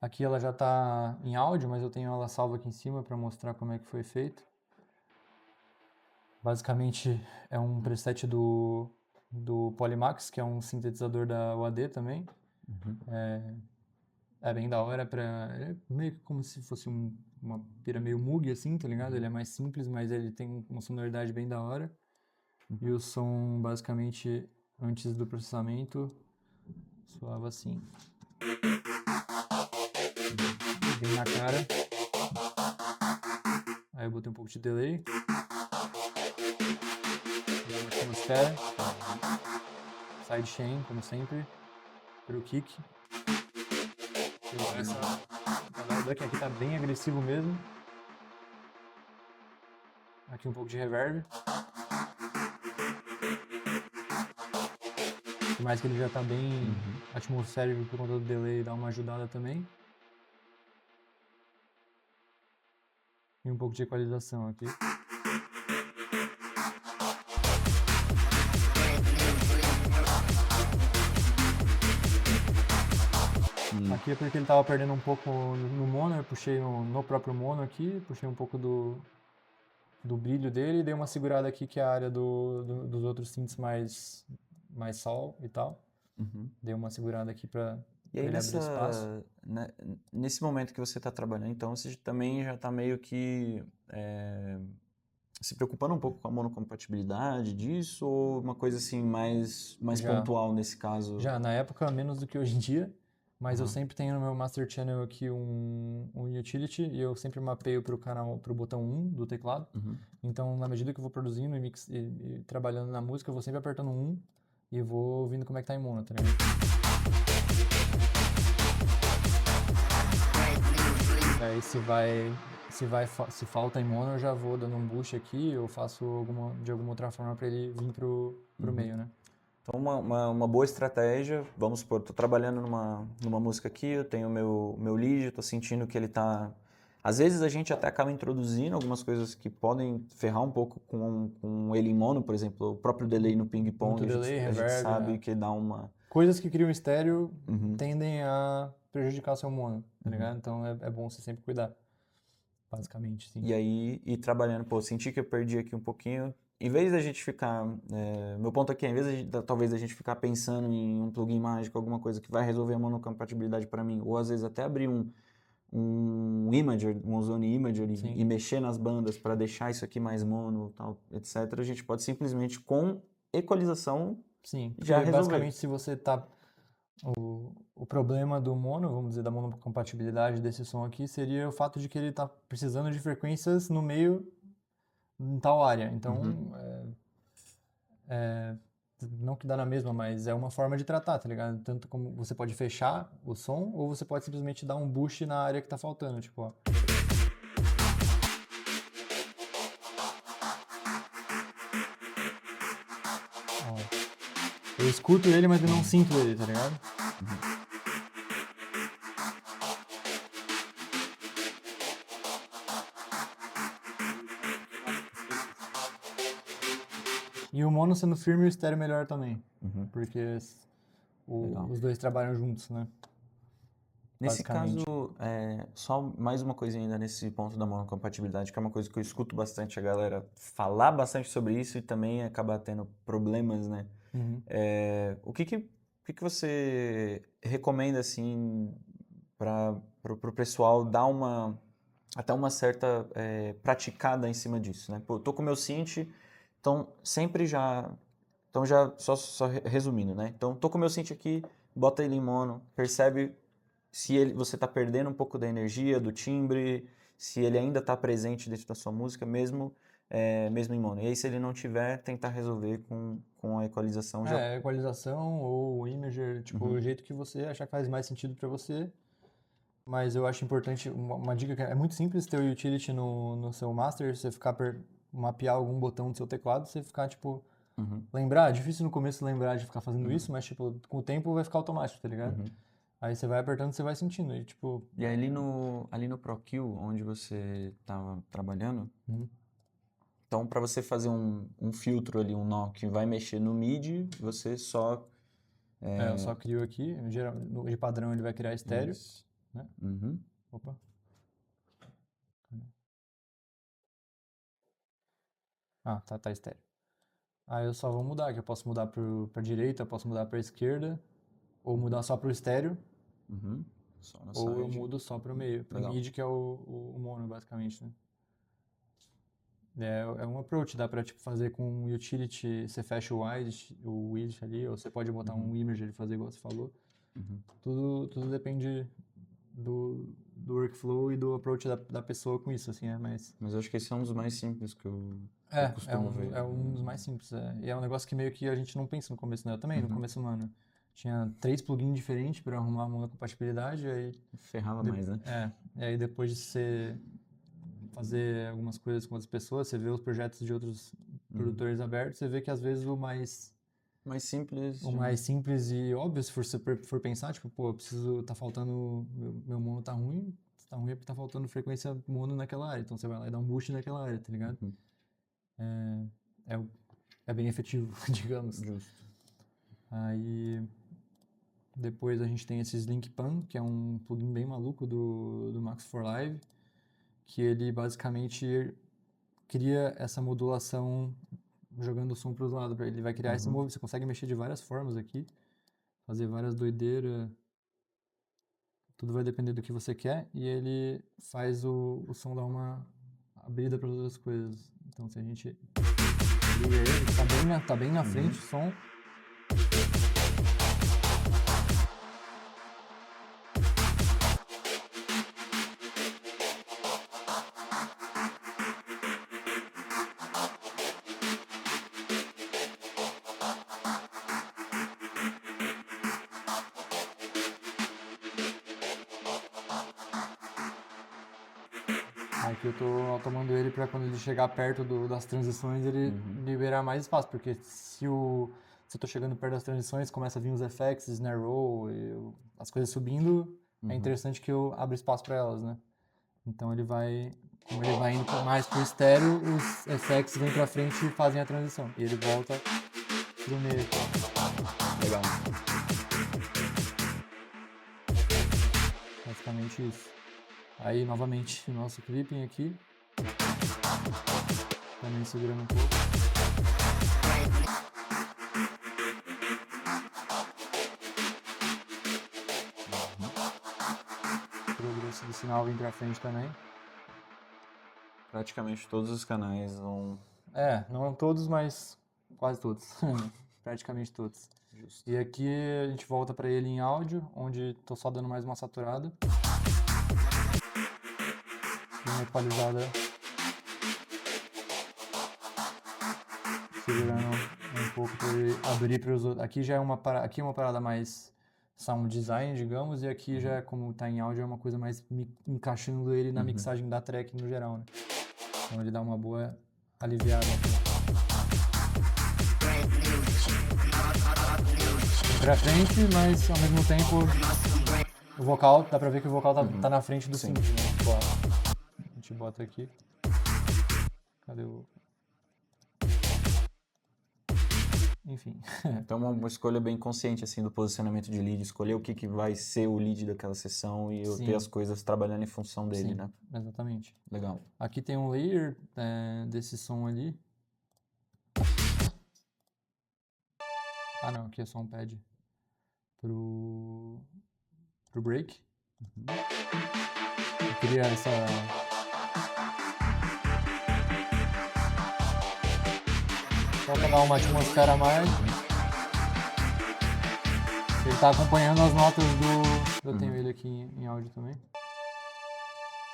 Aqui ela já está em áudio, mas eu tenho ela salva aqui em cima para mostrar como é que foi feito. Basicamente é um preset do Polymax, que é um sintetizador da UAD também. É bem da hora é meio que como se fosse uma pira meio Moog, assim, tá ligado? Ele é mais simples, mas ele tem uma sonoridade bem da hora. E o som, basicamente, antes do processamento, soava assim. Bem na cara. Aí eu botei um pouco de delay. Dei uma atmosfera. Sidechain, como sempre. Pro kick. O duck aqui tá bem agressivo mesmo. Aqui um pouco de reverb. Por mais que ele já tá bem atmosférico por conta do delay, dá uma ajudada também. E um pouco de equalização aqui. Aqui é porque ele tava perdendo um pouco no mono, eu puxei no próprio mono aqui, puxei um pouco do brilho dele e dei uma segurada aqui que é a área dos outros synths mais sol e tal. Uhum. Dei uma segurada aqui pra E aí ele abrir espaço. nesse momento que você está trabalhando, então você também já está meio que se preocupando um pouco com a monocompatibilidade disso, ou uma coisa assim mais Já. pontual nesse caso? Já, na época, menos do que hoje em dia, mas eu Uhum. sempre tenho no meu Master Channel aqui um utility e eu sempre mapeio pro botão 1 do teclado. Uhum. Então, na medida que eu vou produzindo e trabalhando na música, eu vou sempre apertando 1 e vou ouvindo como é que tá em mono, tá ligado? Aí se falta em mono, eu já vou dando um boost aqui, eu faço de alguma outra forma para ele vir pro meio, né? Então, uma boa estratégia, vamos supor, estou trabalhando numa música aqui, eu tenho meu lead, estou sentindo que ele está... Às vezes a gente até acaba introduzindo algumas coisas que podem ferrar um pouco com ele em mono, por exemplo, o próprio delay no ping-pong, Muito delay, a gente reverb, sabe que dá uma... Coisas que criam estéreo Uhum. tendem a prejudicar seu mono, tá ligado? Então é bom você sempre cuidar, basicamente, sim. E aí, ir trabalhando, pô, senti que eu perdi aqui um pouquinho. Em vez da gente ficar. Meu ponto aqui é, em vez talvez da gente ficar pensando em um plugin mágico, alguma coisa que vai resolver a monocompatibilidade para mim, ou às vezes até abrir um imager, um Ozone Imager Sim. e mexer nas bandas para deixar isso aqui mais mono, tal, etc. A gente pode simplesmente, com equalização, Sim, porque já resolver. basicamente se você tá... O problema do mono, vamos dizer, da monocompatibilidade desse som aqui, seria o fato de que ele tá precisando de frequências no meio em tal área. Então, não que dá na mesma, mas é uma forma de tratar, tá ligado? Tanto como você pode fechar o som, ou você pode simplesmente dar um boost na área que tá faltando, tipo, ó. Ó. Eu escuto ele, mas eu não sinto ele, tá ligado? E o mono sendo firme e o estéreo melhor também. Porque Legal. os dois trabalham juntos, né? Nesse Basicamente. caso, só mais uma coisinha ainda nesse ponto da monocompatibilidade, que é uma coisa que eu escuto bastante a galera falar bastante sobre isso e também acabar tendo problemas, né? O que você recomenda, assim, para o pessoal dar até uma certa praticada em cima disso, né? Pô, eu tô com o meu synth, então sempre já... Então já, só resumindo, né? Então, tô com o meu synth aqui, bota ele em mono, percebe se você está perdendo um pouco da energia, do timbre, se ele ainda está presente dentro da sua música, mesmo em mono. E aí, se ele não tiver, tentar resolver com a equalização já. Equalização ou o imager, tipo, o jeito que você achar que faz mais sentido pra você. Mas eu acho importante, uma dica que é muito simples ter o utility no seu master, você ficar mapear algum botão do seu teclado, você ficar, tipo, lembrar. É difícil no começo lembrar de ficar fazendo isso, mas, tipo, com o tempo vai ficar automático, tá ligado? Aí você vai apertando, você vai sentindo. E, tipo, E aí, ali no ProQ, onde você estava trabalhando, então, para você fazer um filtro ali, um nó que vai mexer no MIDI, você só... eu só crio aqui, de padrão ele vai criar estéreo, Isso. né? Opa. Ah, tá estéreo. Aí eu só vou mudar, que eu posso mudar pra direita, eu posso mudar pra esquerda, ou mudar só pro estéreo, Só na ou eu side. mudo só pro meio, pro Legal. mid, que é o mono, basicamente, né? É um approach, dá pra tipo, fazer com um utility, você fecha o widget ali, ou você pode botar um image e fazer igual você falou. Tudo depende do workflow e do approach da pessoa com isso, assim, Mas eu acho que esse é um dos mais simples que eu costumo ver. É um dos mais simples. E é um negócio que meio que a gente não pensa no começo, né? Eu também, no começo, mano, tinha 3 plugins diferentes pra arrumar a monocompatibilidade, aí... Ferrava mais, né? E aí depois de você fazer algumas coisas com outras pessoas, você vê os projetos de outros produtores abertos, você vê que às vezes Mais simples. o mais simples e óbvio, se for pensar, tipo, pô, tá faltando, meu mono tá ruim é porque tá faltando frequência mono naquela área, então você vai lá e dá um boost naquela área, tá ligado? É bem efetivo, digamos. Justo. Aí, Depois a gente tem esse Slink Pan, que é um plugin bem maluco do Max for Live, que ele basicamente cria essa modulação jogando o som para os lados. Ele vai criar esse movimento. Você consegue mexer de várias formas aqui, fazer várias doideiras. Tudo vai depender do que você quer. E ele faz o som dar uma abrida para outras coisas. Então, se a gente liga ele, tá bem na frente o som. Aqui eu tô automando ele para quando ele chegar perto das transições ele liberar mais espaço, porque se eu tô chegando perto das transições começa a vir os effects, snare roll, as coisas subindo, é interessante que eu abra espaço para elas, né? Então como ele vai indo mais pro estéreo, os effects vêm pra frente e fazem a transição, e ele volta pro meio. Legal. Basicamente isso. Aí, novamente, o nosso clipping aqui. Também segurando um pouco. O progresso do sinal vem pra frente também. Praticamente todos os canais vão... Não todos, mas quase todos. Praticamente todos. Justo. E aqui a gente volta pra ele em áudio, onde tô só dando mais uma saturada. Uma equalizada, segurando um pouco para ele abrir para os outros. Aqui já é uma parada mais sound design, digamos, e aqui já, como está em áudio, é uma coisa mais encaixando ele na mixagem da track no geral, né? Então ele dá uma boa aliviada. Pra frente, mas ao mesmo tempo o vocal, dá pra ver que o vocal tá na frente do synth, né? Boa. A gente bota aqui. Cadê o... Enfim. Então uma escolha bem consciente assim do posicionamento de lead, escolher o que vai ser o lead daquela sessão e eu ter as coisas trabalhando em função dele, Sim, né? Exatamente. Legal. Aqui tem um layer desse som ali. Ah não, aqui é só um pad pro break. Eu queria essa... Só pra dar uma atmosfera a mais. Ele tá acompanhando as notas do... Eu tenho ele aqui em áudio também.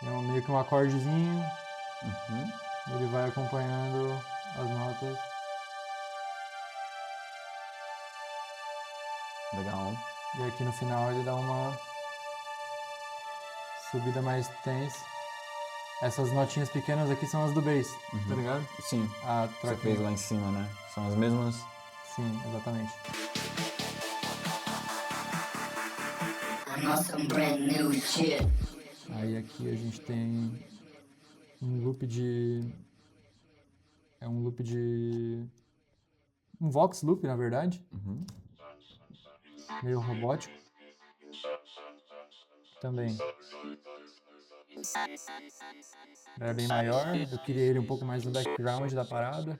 É meio que um acordezinho. Ele vai acompanhando as notas. Legal. E aqui no final ele dá uma subida mais tensa. Essas notinhas pequenas aqui são as do bass, tá ligado? Sim, você fez lá em cima, né? São as mesmas? Sim, exatamente. Aí aqui a gente tem um loop de... um vox loop, na verdade. Meio robótico. Também. Era bem maior, eu queria ele um pouco mais no background da parada.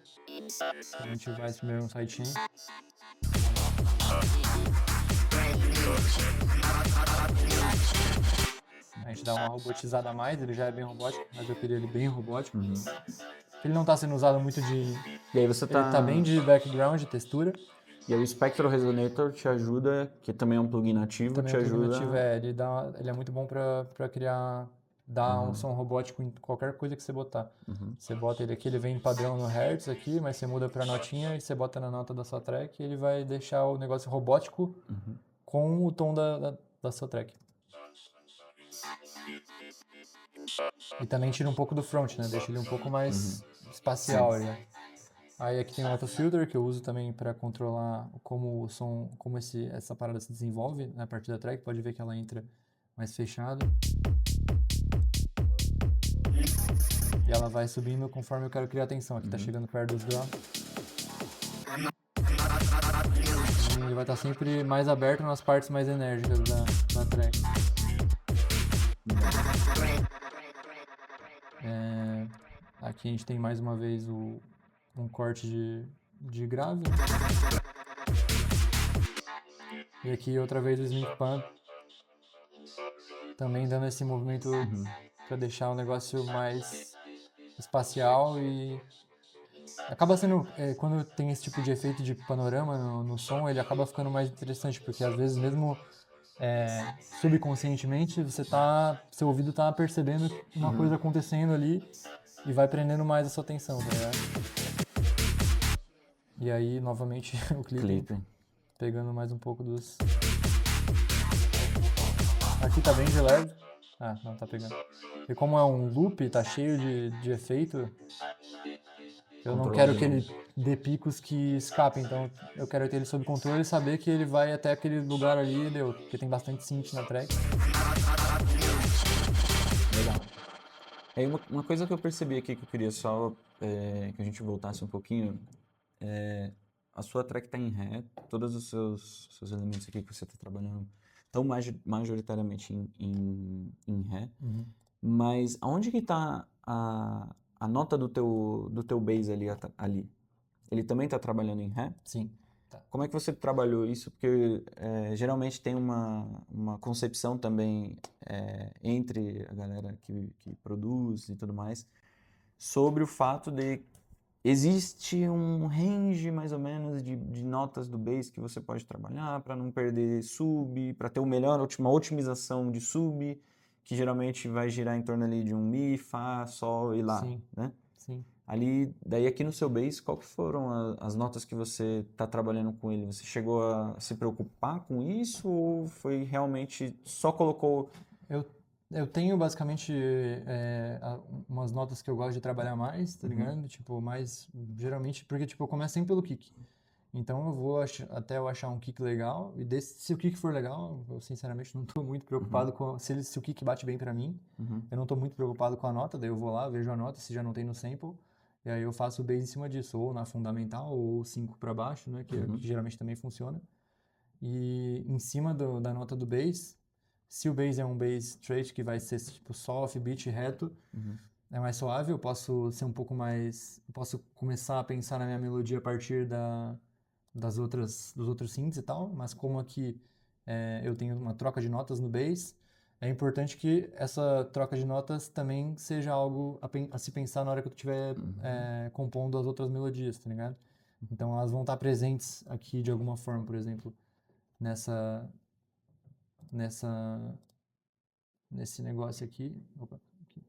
A gente vai primeiro um sidechain. A gente dá uma robotizada a mais, ele já é bem robótico, mas eu queria ele bem robótico. Ele não está sendo usado muito de... E aí você Ele tá bem de background, de textura. E aí o Spectral Resonator te ajuda, que também é um plugin nativo, Também te é um plugin ajuda... nativo, ele é muito bom para criar... Dar um som robótico em qualquer coisa que você botar. Você bota ele aqui, ele vem padrão no Hertz aqui, mas você muda pra notinha e você bota na nota da sua track e ele vai deixar o negócio robótico com o tom da sua track. E também tira um pouco do front, né? Deixa ele um pouco mais espacial. Né? Aí aqui tem um auto filter que eu uso também para controlar como o som, como essa parada se desenvolve na parte da track. Pode ver que ela entra mais fechada. E ela vai subindo conforme eu quero criar tensão. Aqui tá chegando perto dos graus. ele vai estar sempre mais aberto nas partes mais enérgicas da track. Aqui a gente tem mais uma vez um corte de grave. E aqui outra vez o Sneak Pump. Também dando esse movimento para deixar o negócio mais espacial e acaba sendo, quando tem esse tipo de efeito de panorama no som, ele acaba ficando mais interessante, porque às vezes mesmo subconscientemente seu ouvido tá percebendo uma coisa acontecendo ali e vai prendendo mais a sua atenção, tá ligado? E aí, novamente, o clipe pegando mais um pouco dos... Aqui tá bem de leve. Ah, não tá pegando. E como é um loop, tá cheio de efeito, eu não quero que ele dê picos que escapem, então eu quero ter ele sob controle e saber que ele vai até aquele lugar ali, deu, porque tem bastante synth na track. Legal. Aí uma coisa que eu percebi aqui que eu queria só que a gente voltasse um pouquinho, a sua track está em Ré, todos os seus elementos aqui que você está trabalhando estão majoritariamente em Ré, mas aonde que está a nota do teu bass ali? Ele também está trabalhando em Ré? Sim. Tá. Como é que você trabalhou isso? Porque geralmente tem uma concepção também entre a galera que produz e tudo mais sobre o fato de existe um range mais ou menos de notas do bass que você pode trabalhar para não perder sub, para ter uma otimização de sub, que geralmente vai girar em torno ali de um Mi, Fá, Sol e Lá, Sim. né? Sim. Daí aqui no seu bass, qual que foram as notas que você está trabalhando com ele? Você chegou a se preocupar com isso ou foi realmente só colocou... Eu tenho basicamente umas notas que eu gosto de trabalhar mais, tá ligado? Tipo, mais, geralmente, porque tipo, eu começo sempre pelo kick. Então eu vou até eu achar um kick legal, e se o kick for legal, eu sinceramente não estou muito preocupado com se o kick bate bem pra mim. Eu não estou muito preocupado com a nota, daí eu vou lá, vejo a nota, se já não tem no sample, e aí eu faço o bass em cima disso, ou na fundamental, ou 5 para baixo, né, que geralmente também funciona. E em cima da nota do bass, se o bass é um bass straight, que vai ser tipo só offbeat reto, é mais suave, eu posso ser um pouco mais... Eu posso começar a pensar na minha melodia a partir dos outros synths e tal, mas como aqui eu tenho uma troca de notas no bass, é importante que essa troca de notas também seja algo a se pensar na hora que eu estiver compondo as outras melodias, tá ligado? Então elas vão estar presentes aqui de alguma forma, por exemplo, nesse negócio aqui. Opa, aqui.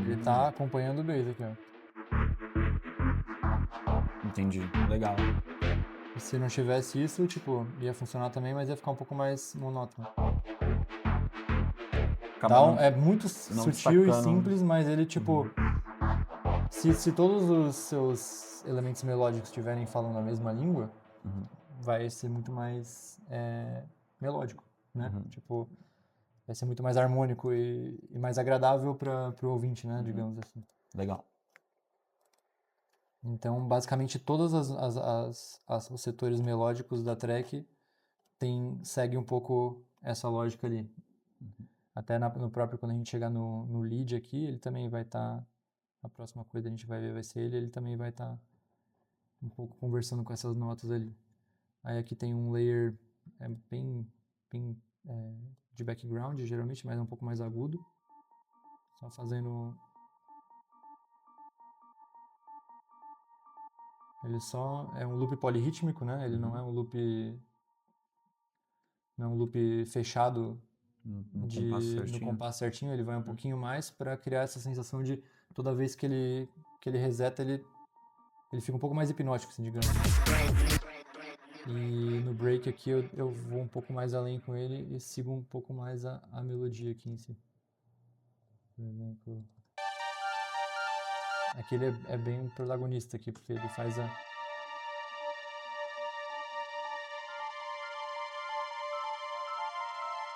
Ele tá acompanhando o bass aqui, ó. Entendi, legal. E se não tivesse isso, tipo, ia funcionar também, mas ia ficar um pouco mais monótono. É muito sutil e simples, mas ele, tipo... Se todos os seus elementos melódicos estiverem falando a mesma língua, vai ser muito mais melódico, né? Tipo, vai ser muito mais harmônico e mais agradável para o ouvinte, né? Digamos assim. Legal. Então, basicamente, todos os setores melódicos da track segue um pouco essa lógica ali. Até no próprio, quando a gente chegar no lead aqui, ele também vai estar... A próxima coisa que a gente vai ver vai ser ele também vai estar um pouco conversando com essas notas ali. Aí aqui tem um layer bem de background, geralmente, mas é um pouco mais agudo. Só fazendo... Ele só é um loop polirrítmico, né? Ele não é um loop... Não é um loop fechado no compasso certinho. Ele vai um pouquinho mais para criar essa sensação de toda vez que ele reseta, ele fica um pouco mais hipnótico, assim, digamos. E no break aqui eu vou um pouco mais além com ele e sigo um pouco mais a melodia aqui em si. Por exemplo... Aqui ele é bem protagonista aqui, porque ele faz a...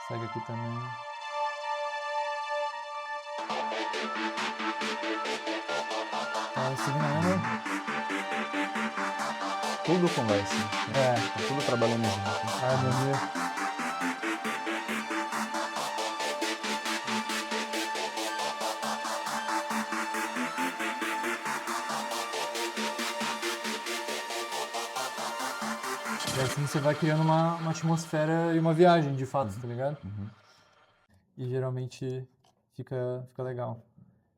Segue aqui também. Tá seguindo a mesma. Tudo conversa. É, Tá tudo trabalhando junto. a harmonia. E assim você vai criando uma atmosfera e uma viagem, de fato, tá ligado? E geralmente fica legal.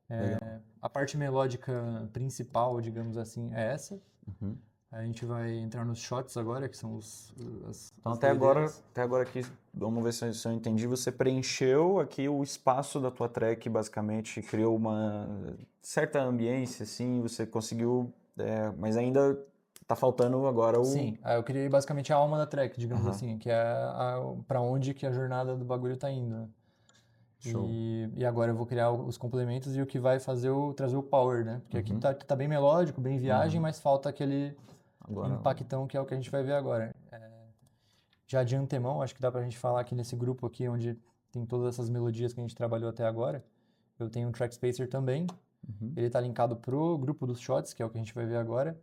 Legal. A parte melódica principal, digamos assim, é essa. Uhum. A gente vai entrar nos shots agora, que são Então as até doideiras. agora aqui, vamos ver se eu entendi, você preencheu aqui o espaço da tua track, basicamente, criou uma certa ambiência, assim, você conseguiu, mas ainda tá faltando agora o... Sim, aí eu criei basicamente a alma da track, digamos Aham. assim, que é pra onde que a jornada do bagulho tá indo, né? Show. E agora eu vou criar os complementos e o que vai trazer o power, né? Porque aqui Uhum. tá bem melódico, bem viagem, mas falta aquele Agora, impactão que é o que a gente vai ver agora. Já de antemão, acho que dá pra gente falar que nesse grupo aqui, onde tem todas essas melodias que a gente trabalhou até agora, eu tenho um track spacer também. Ele tá linkado pro grupo dos shots, que é o que a gente vai ver agora,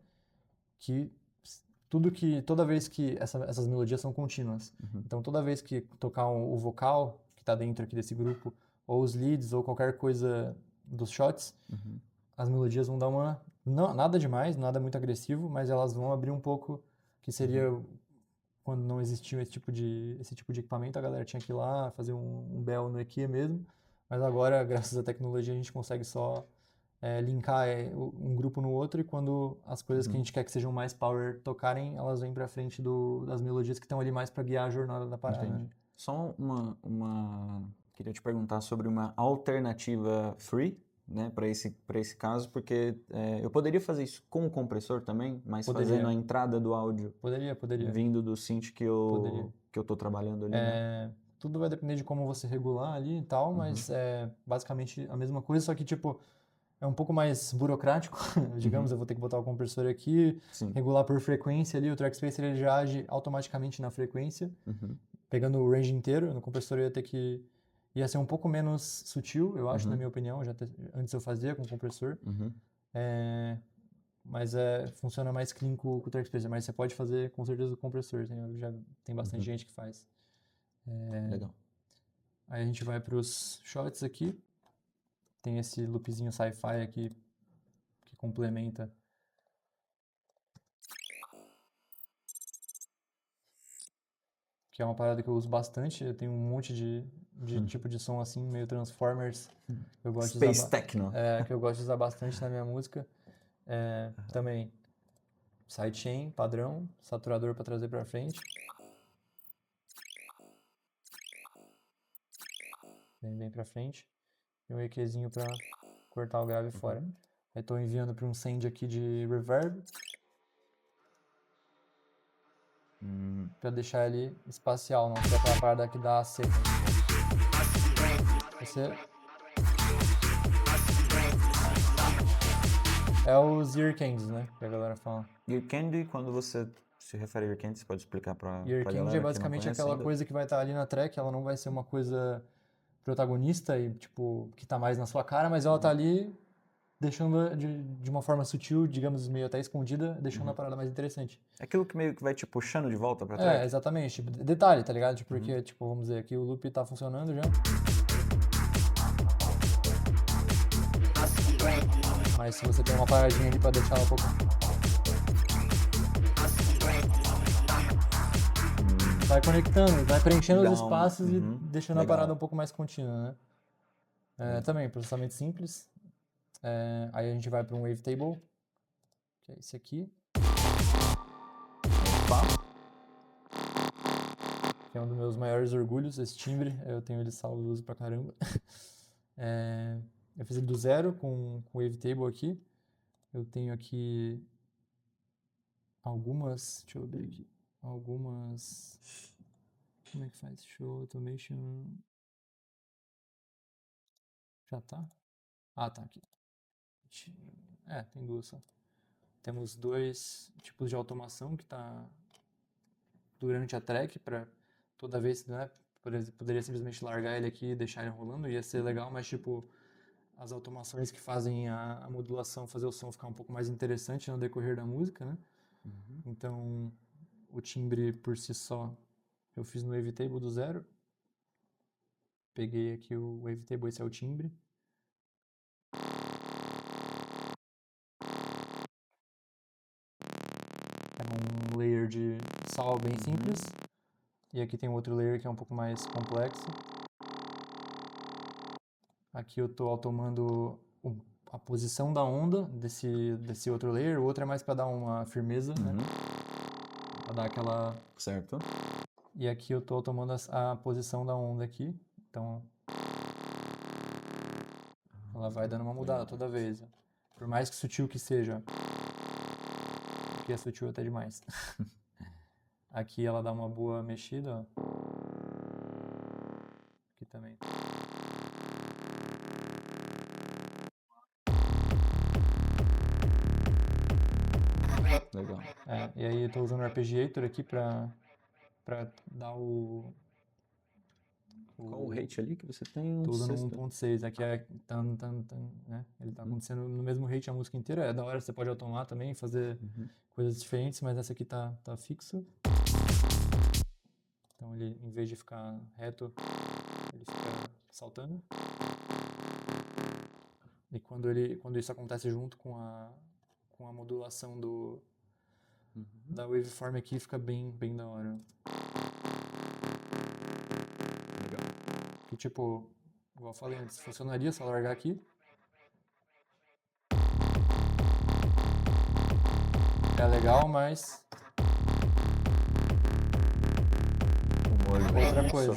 que toda vez que essas melodias são contínuas. Então toda vez que tocar o vocal que tá dentro aqui desse grupo, ou os leads, ou qualquer coisa dos shots, as melodias vão dar nada demais, nada muito agressivo, mas elas vão abrir um pouco, que seria quando não existia esse tipo de equipamento, a galera tinha que ir lá fazer um bell no EQ mesmo, mas agora, graças à tecnologia, a gente consegue só linkar um grupo no outro, e quando as coisas que a gente quer que sejam mais power tocarem, elas vêm pra frente das melodias que estão ali mais pra guiar a jornada da parada. entendi. Né? Só queria te perguntar sobre uma alternativa free, né, para esse caso, porque eu poderia fazer isso com o compressor também, mas Poderia. fazendo a entrada do áudio Poderia. vindo do synth que Poderia. eu tô trabalhando ali, né? Tudo vai depender de como você regular ali e tal, mas é basicamente a mesma coisa, só que tipo, é um pouco mais burocrático, digamos, eu vou ter que botar o compressor aqui, Sim. regular por frequência ali, o track spacer ele já age automaticamente na frequência, pegando o range inteiro, no compressor ia ser um pouco menos sutil, eu acho, na minha opinião, antes eu fazia com o compressor, mas funciona mais clean com o track spacer, mas você pode fazer com certeza com o compressor, já tem bastante gente que faz. Legal. Aí a gente vai para os shots aqui, tem esse loopzinho sci-fi aqui que complementa. Que é uma parada que eu uso bastante, eu tenho um monte de tipo de som assim, meio Transformers, que eu gosto de Space usar, Techno. que eu gosto de usar bastante na minha música. Também sidechain, padrão, saturador para trazer para frente. Bem para frente. E um EQzinho para cortar o grave fora. Aí estou enviando para um send aqui de reverb. Pra deixar ele espacial, não ser aquela parada que dá seca. É os ear candies, né? Que a galera fala. Ear Candy, quando você se refere a Ear Candy, você pode explicar pra Ear galera candy que é não basicamente conhece aquela ainda? coisa que vai estar ali na track, ela não vai ser uma coisa protagonista e, tipo, que tá mais na sua cara, mas ela tá ali deixando de uma forma sutil, digamos, meio até escondida, deixando a parada mais interessante. É aquilo que meio que vai te puxando de volta pra track? Exatamente. Tipo, detalhe, tá ligado? Tipo, porque, tipo, vamos dizer, aqui o loop tá funcionando já. Mas se você tem uma paradinha ali pra deixar ela um pouco... Vai conectando, vai preenchendo os espaços e deixando a parada um pouco mais contínua, né? Também, processamento simples. Aí a gente vai para um wavetable, que é esse aqui. Que é um dos meus maiores orgulhos, esse timbre. Eu tenho ele salvo e uso pra caramba. Eu fiz ele do zero com o wavetable aqui. Eu tenho aqui algumas... Deixa eu ver aqui. Algumas... Como é que faz? Show automation... Já tá? Ah, tá aqui. Tem duas só. Temos dois tipos de automação que tá durante a track para toda vez, né? Poderia simplesmente largar ele aqui e deixar ele rolando, ia ser legal, mas tipo, as automações que fazem a modulação fazer o som ficar um pouco mais interessante no decorrer da música, né? Então, o timbre por si só, eu fiz no Wavetable do zero. Peguei aqui o Wavetable, esse é o timbre. É um layer de sal bem simples. E aqui tem outro layer que é um pouco mais complexo. Aqui eu estou automando a posição da onda desse outro layer. O outro é mais para dar uma firmeza, né? Para dar aquela... Certo. E aqui eu estou automando a posição da onda aqui. Então, ela vai dando uma mudada toda vez. Por mais que sutil que seja. Aqui é sutil até demais. Aqui ela dá uma boa mexida, ó. Aqui também. Legal. E aí eu tô usando o Arpeggiator aqui pra dar o... Qual o rate ali que você tem? Tô usando sexto? 1.6, aqui é tan, tan, tan, né? Ele tá acontecendo no mesmo rate a música inteira. É da hora, você pode automar também, fazer coisas diferentes, mas essa aqui tá fixo. Então ele, em vez de ficar reto, ele fica saltando. E quando isso acontece junto com a modulação da waveform aqui, fica bem da hora. Legal. Que tipo, igual eu falei antes, funcionaria se eu largar aqui. É legal, mas outra coisa.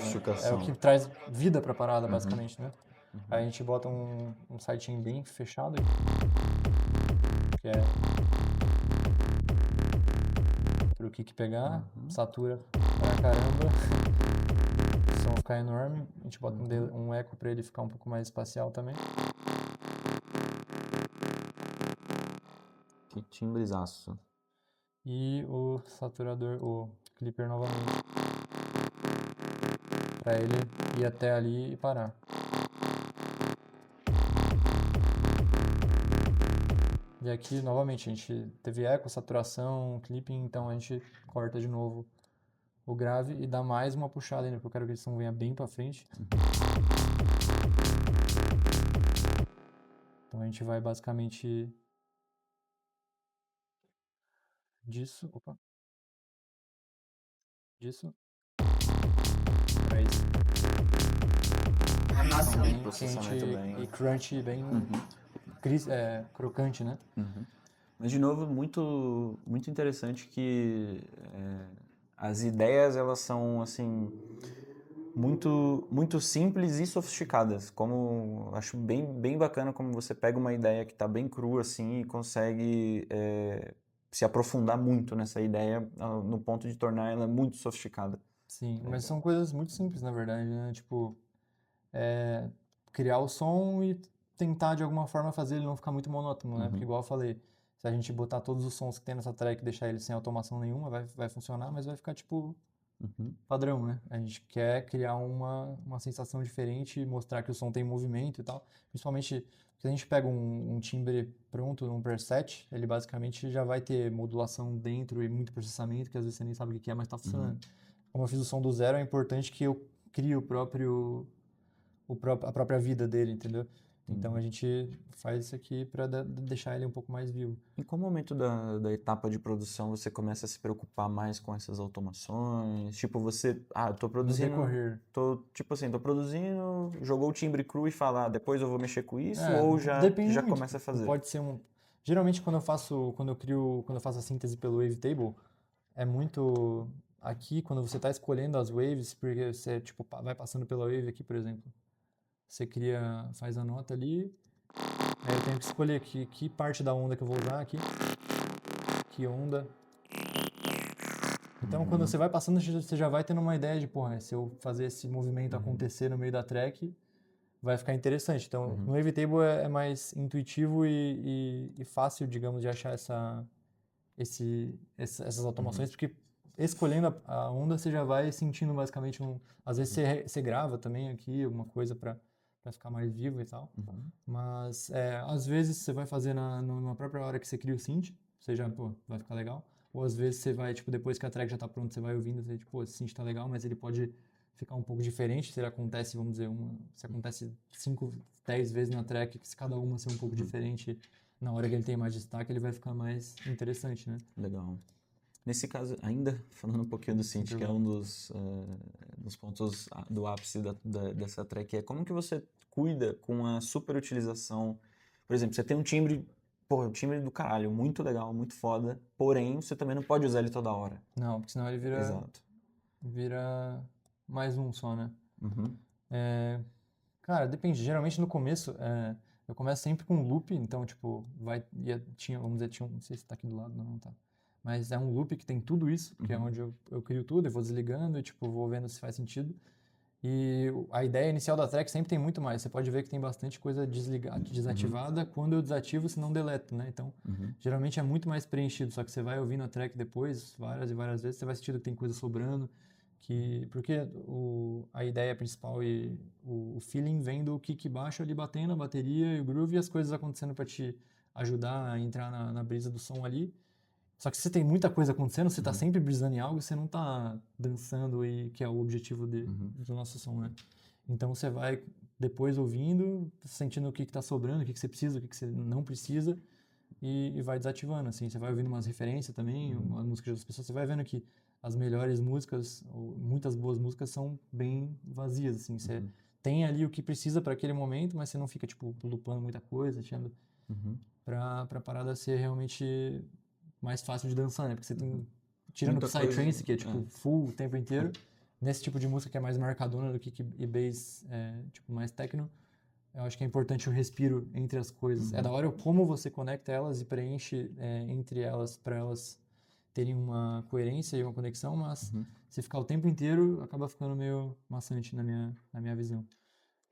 É o que traz vida pra parada, basicamente, né? Aí a gente bota um sidechain bem fechado aqui, que é pro kick pegar, satura pra caramba, o som ficar enorme. A gente bota um eco pra ele ficar um pouco mais espacial também. Que timbrezaço. E o saturador, o clipper novamente, pra ele ir até ali e parar. E aqui, novamente, a gente teve eco, saturação, clipping, então a gente corta de novo o grave e dá mais uma puxada ainda, porque eu quero que esse som venha bem pra frente. Então a gente vai basicamente disso pra isso. Então, bem Processamento quente bem. e crunchy, bem crocante, né? Mas, de novo, muito, muito interessante que as ideias, elas são, assim, muito, muito simples e sofisticadas. Como, acho bem bacana como você pega uma ideia que está bem crua, assim, e consegue se aprofundar muito nessa ideia, no ponto de tornar ela muito sofisticada. Sim, mas são coisas muito simples, na verdade, né? Tipo, criar o som e tentar de alguma forma fazer ele não ficar muito monótono, né? Porque igual eu falei, se a gente botar todos os sons que tem nessa track e deixar ele sem automação nenhuma, vai funcionar, mas vai ficar tipo padrão, né? A gente quer criar uma sensação diferente e mostrar que o som tem movimento e tal. Principalmente se a gente pega um timbre pronto num preset, ele basicamente já vai ter modulação dentro e muito processamento, que às vezes você nem sabe o que é, mas tá funcionando. Como eu fiz o som do zero, é importante que eu crie a própria vida dele, entendeu? Então a gente faz isso aqui para deixar ele um pouco mais vivo. Em qual momento da etapa de produção você começa a se preocupar mais com essas automações? Tipo, você, tô produzindo, No decorrer. tô produzindo, jogou o timbre cru e fala, depois eu vou mexer com isso, É, ou já depende muito. começa a fazer? Pode ser geralmente quando eu faço a síntese pelo Wavetable, é muito aqui quando você está escolhendo as waves, porque você tipo vai passando pela wave aqui, por exemplo. Você faz a nota ali, aí eu tenho que escolher que parte da onda que eu vou usar aqui, que onda. Então, quando você vai passando, você já vai tendo uma ideia de, porra, se eu fazer esse movimento acontecer no meio da track, vai ficar interessante. Então, no Wavetable é mais intuitivo e fácil, digamos, de achar essas automações, porque escolhendo a onda, você já vai sentindo basicamente às vezes você grava também aqui alguma coisa para pra ficar mais vivo e tal. Uhum. Mas, às vezes você vai fazer na própria hora que você cria o synth, você já, pô, vai ficar legal. Ou às vezes você vai, tipo, depois que a track já tá pronta, você vai ouvindo, você, tipo, pô, esse synth tá legal, mas ele pode ficar um pouco diferente se ele acontece, vamos dizer, se acontece 5, 10 vezes na track, se cada uma ser um pouco diferente, na hora que ele tem mais destaque, ele vai ficar mais interessante, né? Legal. Nesse caso, ainda falando um pouquinho do synth, que é um dos pontos do ápice dessa track, é como que você cuida com a super utilização. Por exemplo, você tem um timbre, pô, um timbre do caralho, muito legal, muito foda, porém você também não pode usar ele toda hora. Não, porque senão ele Exato. vira mais um só, né? Uhum. Cara, depende. Geralmente no começo, eu começo sempre com loop, então, tipo, vamos dizer, não sei se tá aqui do lado, não tá. Mas é um loop que tem tudo isso, que é onde eu crio tudo, eu vou desligando e, tipo, vou vendo se faz sentido. E a ideia inicial da track sempre tem muito mais. Você pode ver que tem bastante coisa desativada. Quando eu desativo, se não deleto, né? Então, geralmente é muito mais preenchido. Só que você vai ouvindo a track depois, várias e várias vezes, você vai sentindo que tem coisa sobrando. Porque a ideia principal e o feeling vem do kick baixo ali batendo a bateria e o groove e as coisas acontecendo para te ajudar a entrar na brisa do som ali. Só que se você tem muita coisa acontecendo, você tá sempre brisando em algo, você não tá dançando, e que é o objetivo do nosso som, né? Então você vai depois ouvindo, sentindo o que tá sobrando, o que você precisa, o que você não precisa, e vai desativando, assim. Você vai ouvindo umas referências também, umas músicas de outras pessoas, você vai vendo que as melhores músicas, ou muitas boas músicas, são bem vazias, assim. Você tem ali o que precisa para aquele momento, mas você não fica, tipo, lupando muita coisa, tirando pra parada ser realmente mais fácil de dançar, né? Porque você tem, tirando o Psytrance, que é tipo full o tempo inteiro, nesse tipo de música que é mais marcadona do kick e bass, tipo mais techno, eu acho que é importante o respiro entre as coisas. É da hora como você conecta elas e preenche entre elas para elas terem uma coerência e uma conexão, mas se ficar o tempo inteiro, acaba ficando meio maçante na minha visão.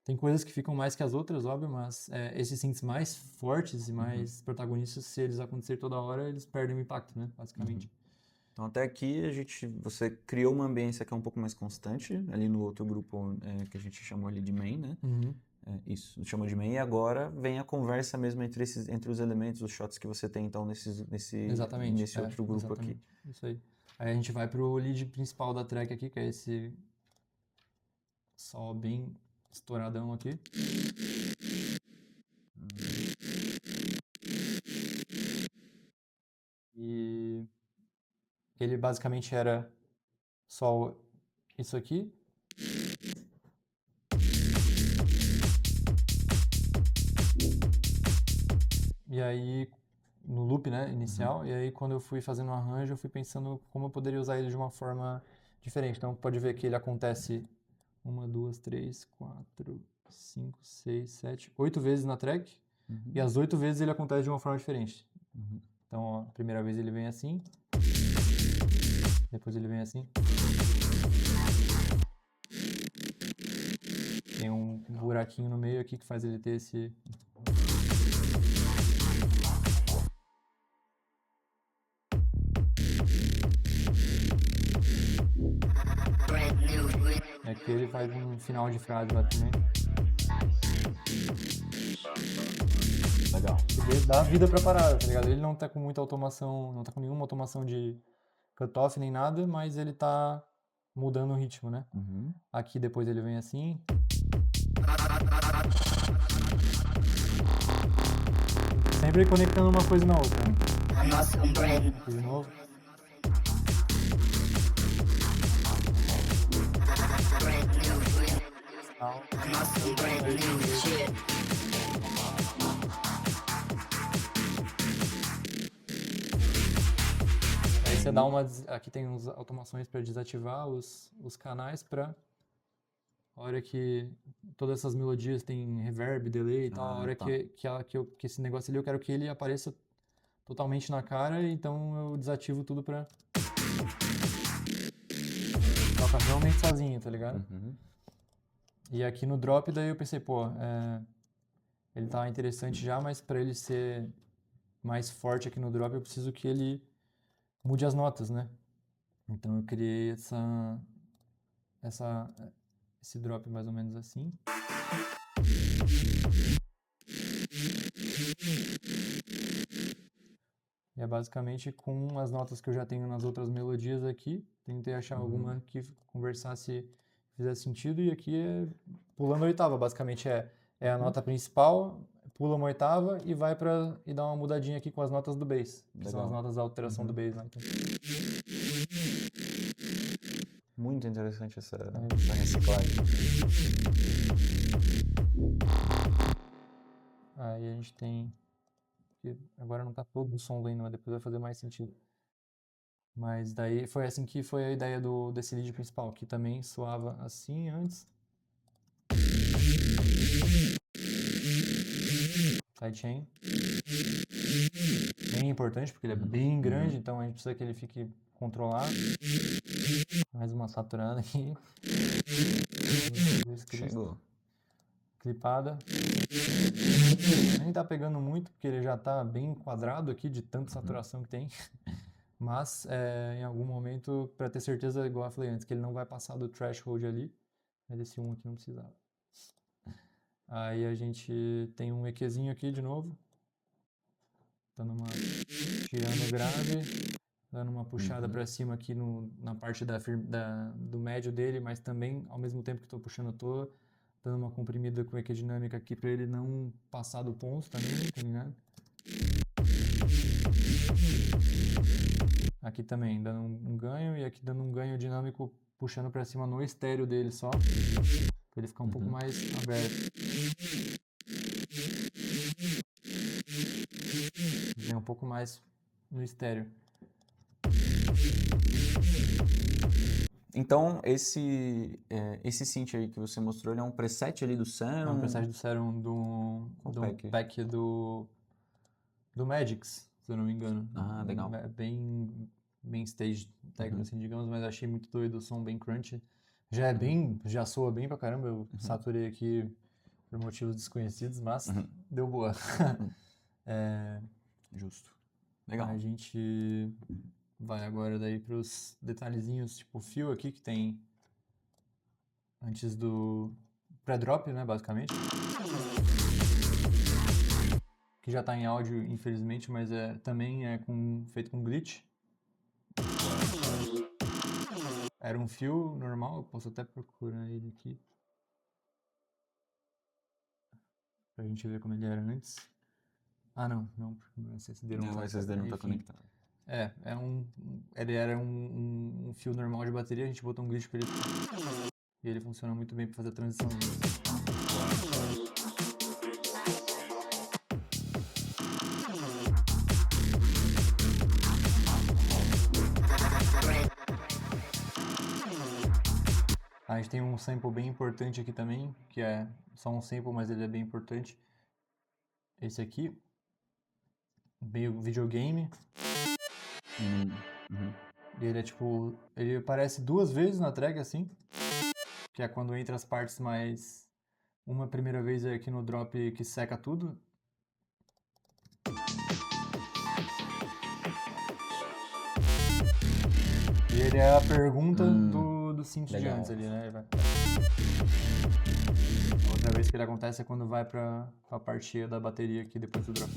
Tem coisas que ficam mais que as outras, óbvio, mas esses synths mais fortes e mais protagonistas, se eles acontecerem toda hora, eles perdem o impacto, né? Basicamente. Então até aqui você criou uma ambiência que é um pouco mais constante, ali no outro grupo que a gente chamou ali de main, né? Isso, chamou de main, e agora vem a conversa mesmo entre os elementos, os shots que você tem então nesse outro grupo aqui. Isso aí. Aí a gente vai pro lead principal da track aqui, que é esse sol bem estouradão aqui. E ele basicamente era só isso aqui. E aí, no loop, né, inicial, e aí quando eu fui fazendo o arranjo, eu fui pensando como eu poderia usar ele de uma forma diferente. Então, pode ver que ele acontece 1, 2, 3, 4, 5, 6, 7, 8 vezes na track, e as 8 vezes ele acontece de uma forma diferente. Então, ó, a primeira vez ele vem assim, depois ele vem assim. Tem um buraquinho no meio aqui que faz ele ter esse... É que ele faz um final de frase lá também. Legal. Ele dá vida pra parada, tá ligado? Ele não tá com muita automação, não tá com nenhuma automação de cutoff nem nada, mas ele tá mudando o ritmo, né? Aqui depois ele vem assim. Sempre conectando uma coisa na outra, né? Aqui de novo. Aí você dá aqui tem umas automações para desativar os canais para a hora que todas essas melodias tem reverb, delay e tal, a hora que esse negócio ali eu quero que ele apareça totalmente na cara, então eu desativo tudo pra tocar realmente sozinho, tá ligado? E aqui no drop daí eu pensei, pô, ele tá interessante já, mas pra ele ser mais forte aqui no drop eu preciso que ele mude as notas, né? Então eu criei esse drop mais ou menos assim. E é basicamente com as notas que eu já tenho nas outras melodias aqui. Tentei achar alguma que conversasse, fizesse sentido. E aqui é pulando a oitava. Basicamente é a nota principal, pula uma oitava e vai e dá uma mudadinha aqui com as notas do bass. Que são as Legal. notas da alteração do bass, né? Então, Muito interessante essa reciclagem. aí a gente tem... Agora não tá todo o som ainda, mas depois vai fazer mais sentido. Mas daí foi assim que foi a ideia desse lead principal, que também soava assim antes. Sidechain. Bem importante, porque ele é bem grande, então a gente precisa que ele fique controlado. Mais uma saturada aqui. Chegou. Clipada. Nem tá pegando muito, porque ele já tá bem quadrado aqui, de tanta saturação que tem. Mas em algum momento, para ter certeza, igual eu falei antes, que ele não vai passar do threshold ali. Mas esse 1 aqui não precisava. Aí a gente tem um EQzinho aqui de novo. Tirando o grave, dando uma puxada para cima aqui na parte do médio dele, mas também, ao mesmo tempo que estou puxando, eu tô dando uma comprimida com EQ dinâmica aqui para ele não passar do ponto também, tá ligado? Aqui também, dando um ganho, e aqui dando um ganho dinâmico, puxando para cima no estéreo dele só, para ele ficar um pouco mais aberto. Vem um pouco mais no estéreo. Então, esse synth aí que você mostrou, ele é um preset ali do Serum? É um preset do Serum do pack do Magix, se eu não me engano. Ah, legal. É bem stage techno, assim, digamos, mas achei muito doido o som, bem crunchy. Já soa bem pra caramba, eu saturei aqui por motivos desconhecidos, mas deu boa. Justo. Legal. A gente vai agora daí pros detalhezinhos, tipo o fio aqui que tem antes do pré-drop, né, basicamente. Que já tá em áudio, infelizmente, mas também é feito com glitch. Era um fio normal, eu posso até procurar ele aqui. Pra gente ver como ele era antes. Ah, não, porque o SSD não tá. O SSD não tá conectado. Ele era um fio normal de bateria, a gente botou um glitch pra ele. E ele funciona muito bem pra fazer a transição. A gente tem um sample bem importante aqui também, que é só um sample, mas ele é bem importante. Esse aqui, meio videogame. E ele é tipo, ele aparece 2 vezes na track assim, que é quando entra as partes mais... Uma primeira vez é aqui no drop que seca tudo. E ele é a pergunta do synth de antes ali, né? A outra vez que ele acontece é quando vai pra parte da bateria aqui depois do drop.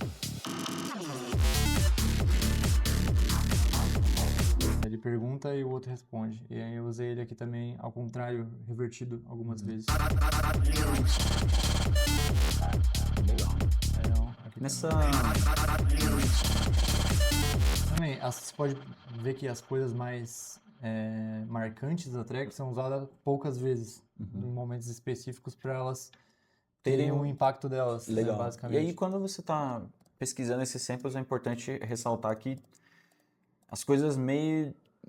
Ele pergunta e o outro responde. E aí eu usei ele aqui também, ao contrário, revertido algumas vezes. Legal. Nessa... Também, você pode ver que as coisas mais marcantes da track são usadas poucas vezes, em momentos específicos, para elas terem um impacto delas, legal. Né, basicamente. E aí, quando você está pesquisando esses samples, é importante ressaltar que as coisas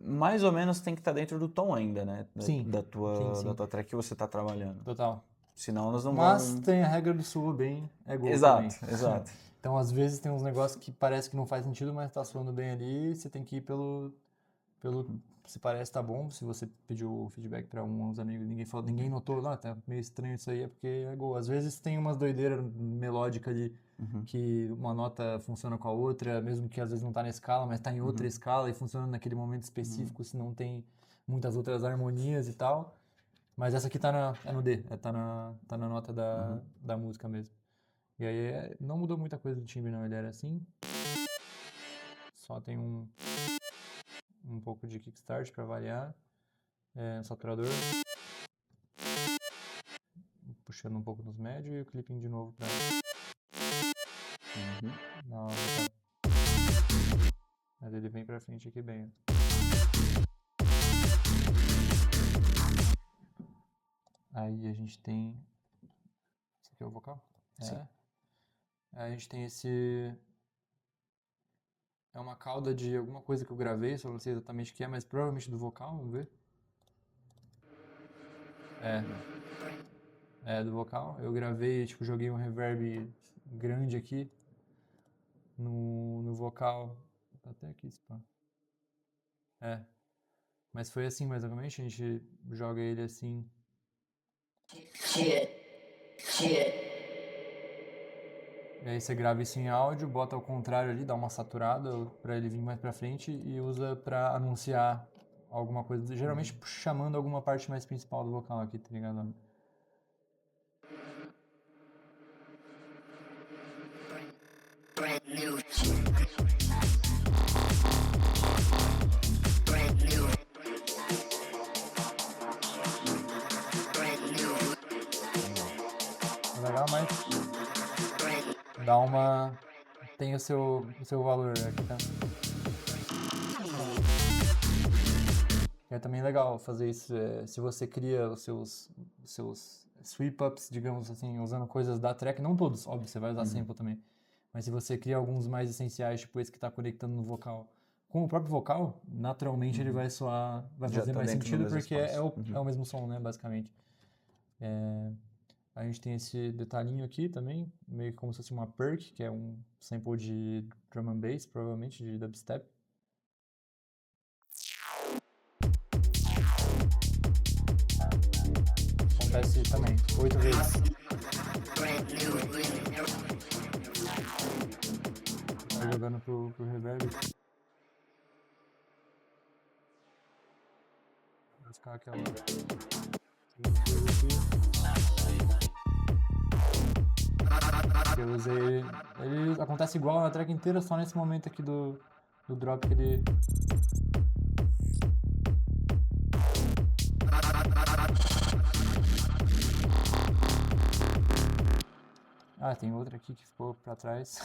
mais ou menos tem que estar dentro do tom ainda, né? Sim. Da tua track que você está trabalhando. Total. Senão elas não Mas vão... tem a regra do soa bem, é gol Exato, também. exato. Então, às vezes, tem uns negócios que parece que não faz sentido, mas tá soando bem ali, e você tem que ir pelo se parece tá bom. Se você pediu feedback para uns amigos, ninguém notou, não, tá meio estranho isso aí, é porque é gol. Às vezes tem umas doideiras melódicas ali, que uma nota funciona com a outra, mesmo que às vezes não tá na escala, mas tá em outra escala e funciona naquele momento específico, se não tem muitas outras harmonias e tal. Mas essa aqui tá no D, tá na nota da música mesmo. E aí não mudou muita coisa do timbre não, ele era assim. Só tem um pouco de kickstart para variar. Um saturador. Puxando um pouco nos médios e o clipping de novo para dar uma voltada. Mas ele vem pra frente aqui bem. Aí a gente tem... Esse aqui é o vocal? Sim. Aí a gente tem esse... É uma cauda de alguma coisa que eu gravei, só não sei exatamente o que é, mas provavelmente do vocal, vamos ver. É do vocal. Eu gravei, tipo, joguei um reverb grande aqui no vocal. Tá até aqui esse pá. Mas foi assim, mais ou menos, a gente joga ele assim. Shit. E aí você grava isso em áudio, bota ao contrário ali, dá uma saturada pra ele vir mais pra frente e usa pra anunciar alguma coisa. Geralmente chamando alguma parte mais principal do vocal aqui, tá ligado? Brand new shit. Brand new. Brand new. É legal, mas Brand dá uma... tem o seu valor aqui, tá? É também legal fazer isso, se você cria os seus sweep-ups, digamos assim, usando coisas da track, não todos, óbvio, você vai usar sample também, mas se você cria alguns mais essenciais, tipo esse que está conectando no vocal, com o próprio vocal, naturalmente ele vai soar, vai Já fazer tá mais dentro do sentido, mesmo porque espaço. é o mesmo som, né, basicamente. A gente tem esse detalhinho aqui também, meio que como se fosse uma perk, que é um sample de drum and bass, provavelmente, de dubstep. Acontece também, 8 vezes. brand new. Tá jogando pro reverb. Vou ficar aquela... Eu usei ele acontece igual na track inteira, só nesse momento aqui do drop que ele... Ah, tem outra aqui que ficou pra trás,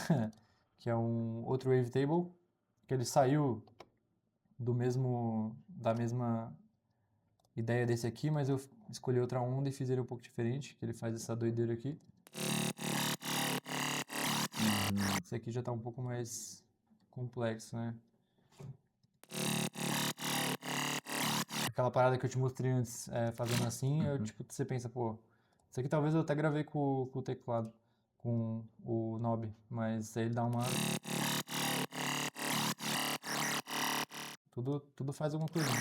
que é um outro wavetable, que ele saiu da mesma ideia desse aqui, mas eu escolhi outra onda e fiz ele um pouco diferente, que ele faz essa doideira aqui. Esse aqui já tá um pouco mais complexo, né? Aquela parada que eu te mostrei antes, fazendo assim, tipo, você pensa, pô, isso aqui talvez eu até gravei com o teclado, com o knob, mas aí ele dá uma... Tudo faz alguma coisa, né?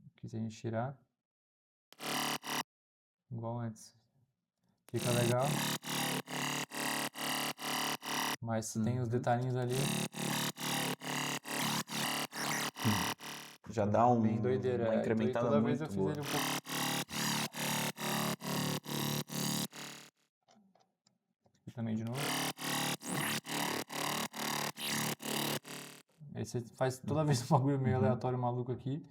Aqui se a gente tirar, igual antes, fica legal. Mas tem os detalhinhos ali, Já dá bem doideira. uma Então, incrementada toda vez muito eu fiz boa. ele um pouco... Aqui também de novo. Aí você faz toda vez um bagulho meio aleatório, maluco aqui.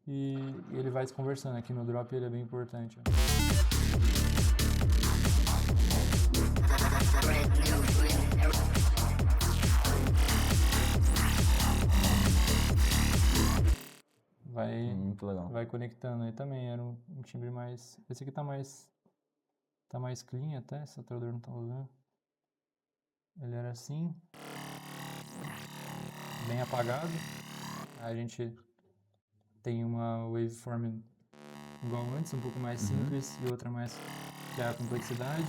E ele vai desconversando. Aqui no drop ele é bem importante. Ó. Muito legal. Vai conectando. Aí também era um timbre mais... Esse aqui tá mais clean até, esse saturador não tá usando. Ele era assim. Bem apagado. Aí a gente tem uma waveform igual antes, um pouco mais simples, e outra mais que é a complexidade.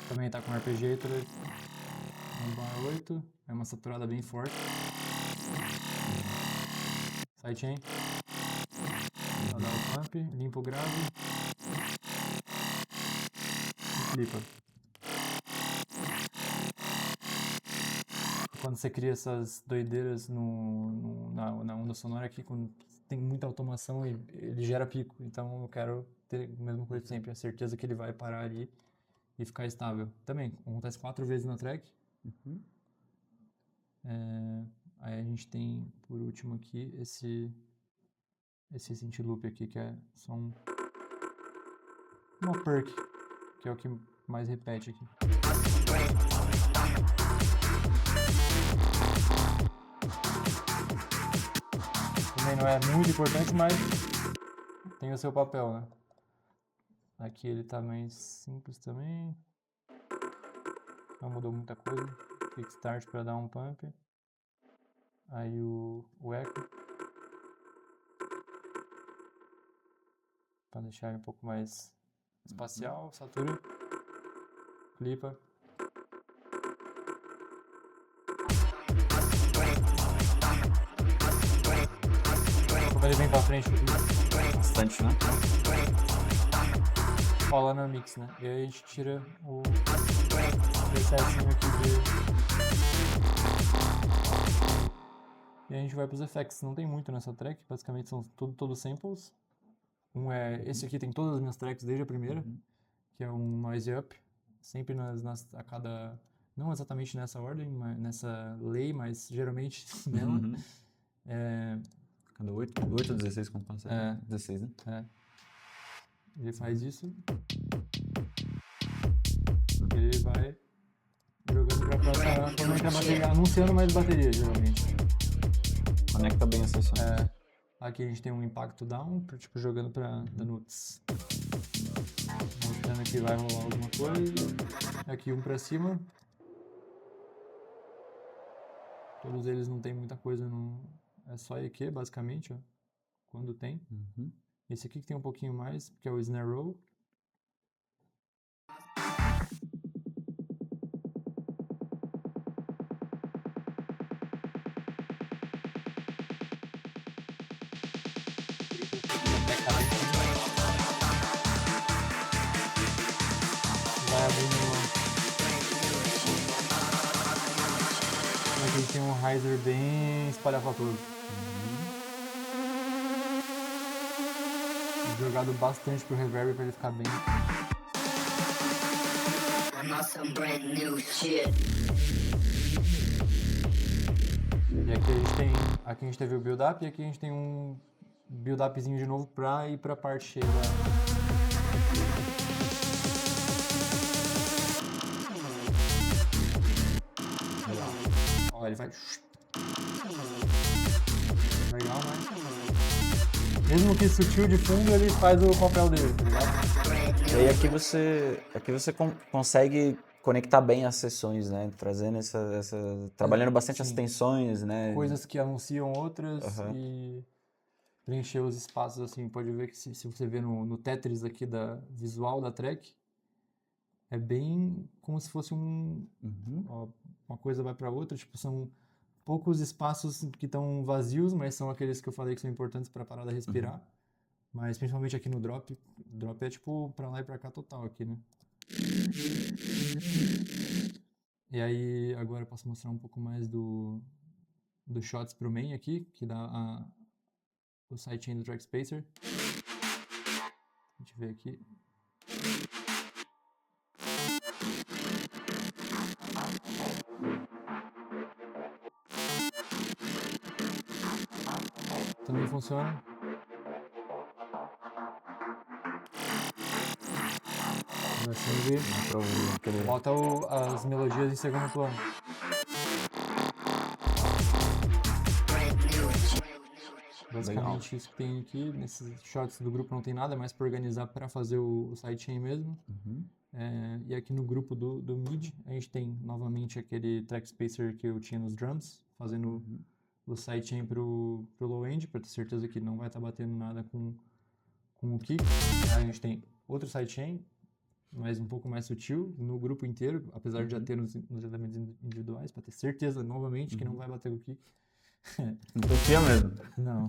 Também tá com arpeggiator 1/8, é uma saturada bem forte. Sidechain. Ela dá o pump, limpa o grave. E clipa. Quando você cria essas doideiras na onda sonora aqui, quando tem muita automação e ele gera pico. Então eu quero ter a mesma coisa sempre, a certeza que ele vai parar ali e ficar estável. Também, acontece 4 vezes na track. Aí a gente tem, por último aqui, esse synth loop aqui, que é só uma perk, que é o que mais repete aqui. Também não é muito importante, mas tem o seu papel, né? Aqui ele tá mais simples também. Não mudou muita coisa. Kickstart para dar um pump. Aí o echo. Para deixar ele um pouco mais espacial. Satura. Clipa. Como ele vem pra frente. Bastante, né? Rola na mix, né? E aí a gente tira o presetzinho aqui E a gente vai pros effects. Não tem muito nessa track, basicamente são todos samples. Esse aqui tem todas as minhas tracks desde a primeira, que é um noise up. Sempre a cada... Não exatamente nessa ordem, nessa lei, mas geralmente nela. Cada 8 ou 16 compassos? 16, né? Ele faz isso. Ele vai jogando pra próxima, conecta a bateria, anunciando mais bateria, geralmente. Conecta bem as sessões. Aqui a gente tem um impacto down, tipo jogando pra Danuts. Mostrando que vai rolar alguma coisa. Aqui um pra cima. Todos eles não tem muita coisa no... É só EQ, basicamente, ó. Quando tem. Esse aqui que tem um pouquinho mais, que é o Snare Roll. Vai abrindo. Aqui tem um riser bem espalhafatoso. Jogado bastante pro reverb pra ele ficar bem. E aqui a gente teve o build-up e aqui a gente tem um build-upzinho de novo pra ir pra parte cheia da... Ó, ele vai... Legal, né? Mesmo que sutil de fundo, ele faz o papel dele, tá ligado? E aí aqui você consegue conectar bem as sessões, né? Trazendo trabalhando bastante as tensões, né? Coisas que anunciam outras e preencher os espaços, assim. Pode ver que se você ver no Tetris aqui da visual da track, é bem como se fosse ó, uma coisa vai para outra, tipo, são poucos espaços que estão vazios, mas são aqueles que eu falei que são importantes para a parada respirar. Mas principalmente aqui no drop. Drop é tipo para lá e para cá total aqui, né? E aí agora eu posso mostrar um pouco mais do shots pro main aqui, que dá o sidechain do Track Spacer. A gente vê aqui. Também funciona. Assim, bota as melodias em segundo plano. Basicamente isso que tem aqui. Nesses shots do grupo não tem nada, mais para organizar para fazer o sidechain mesmo. E aqui no grupo do mid, a gente tem novamente aquele track spacer que eu tinha nos drums, fazendo o sidechain pro low end, para ter certeza que não vai estar batendo nada com o kick. Aí a gente tem outro sidechain, mas um pouco mais sutil, no grupo inteiro, apesar de já ter nos elementos individuais, para ter certeza novamente que não vai bater com o kick. Não confia mesmo. Não.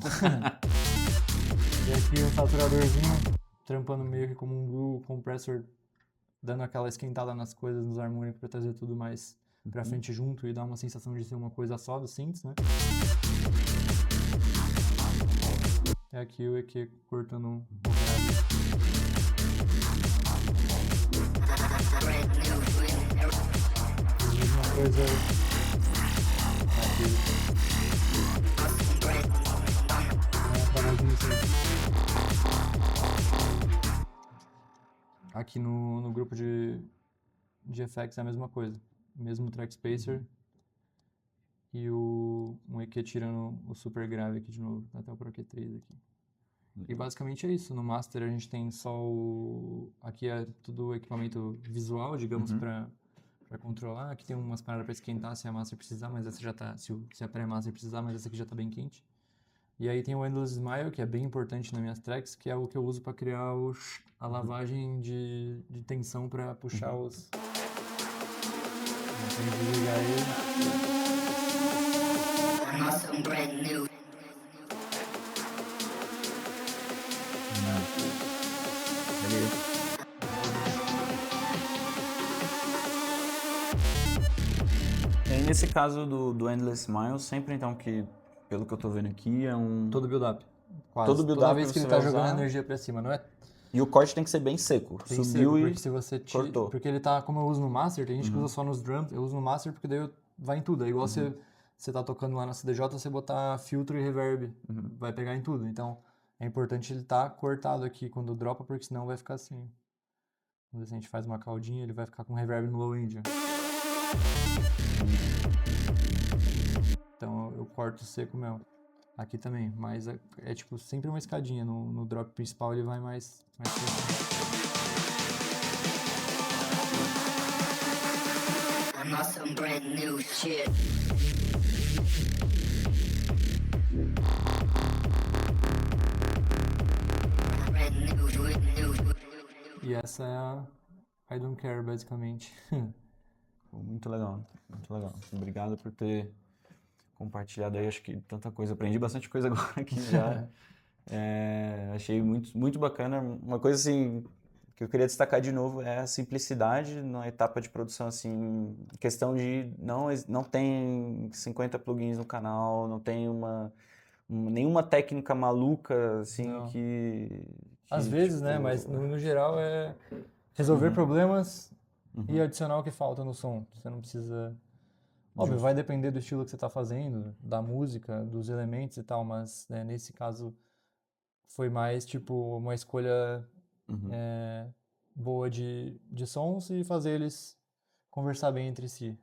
E aqui um saturadorzinho, trampando meio que como um glue compressor, dando aquela esquentada nas coisas, nos harmônicos, para trazer tudo mais pra frente junto e dar uma sensação de ser uma coisa só dos synths, né? É aqui o EQ cortando um mesma coisa aqui. Aqui no grupo de effects é a mesma coisa. Mesmo track spacer e um EQ tirando o super grave aqui de novo, até o Pro Q3 aqui. E basicamente é isso. No Master a gente tem só aqui é tudo o equipamento visual, digamos, para controlar. Aqui tem umas paradas para esquentar se a Master precisar, mas essa já tá, se a pré-Master precisar, mas essa aqui já tá bem quente. E aí tem o Endless Smile, que é bem importante nas minhas tracks, que é o que eu uso para criar a lavagem de tensão para puxar os... Tem que desligar ele. Awesome brand new. E aí, nesse caso do Endless Smile, sempre então que, pelo que eu tô vendo aqui, é um... Todo build-up. Quase. Todo build-up Toda vez que você ele tá vai jogando usar. energia pra cima, não é? E o corte tem que ser bem seco. Tem Subiu seco, e porque se você cortou. Porque ele tá, como eu uso no Master, tem gente que usa só nos drums, eu uso no Master porque daí vai em tudo. É igual você tá tocando lá na CDJ, você botar filtro e reverb, vai pegar em tudo. Então, é importante ele tá cortado aqui quando dropa, porque senão vai ficar assim. Quando a gente faz uma caldinha, ele vai ficar com reverb no low end. Ó. Então, eu corto seco mesmo. Aqui também, mas é tipo sempre uma escadinha. No drop principal ele vai mais seco. I'm awesome brand new shit. Brand new. E essa é a I Don't Care, basicamente. Muito legal, muito legal. Obrigado por ter compartilhado aí, acho que tanta coisa. Aprendi bastante coisa agora aqui já. Achei muito, muito bacana. Uma coisa assim que eu queria destacar de novo é a simplicidade na etapa de produção, assim, questão de não tem 50 plugins no canal, não tem nenhuma técnica maluca, assim, Não. que Às vezes, tipo, né? Mas no geral é resolver problemas e adicionar o que falta no som. Você não precisa... Óbvio, vai depender do estilo que você está fazendo, da música, dos elementos e tal, mas né, nesse caso foi mais tipo uma escolha boa de sons e fazer eles conversar bem entre si.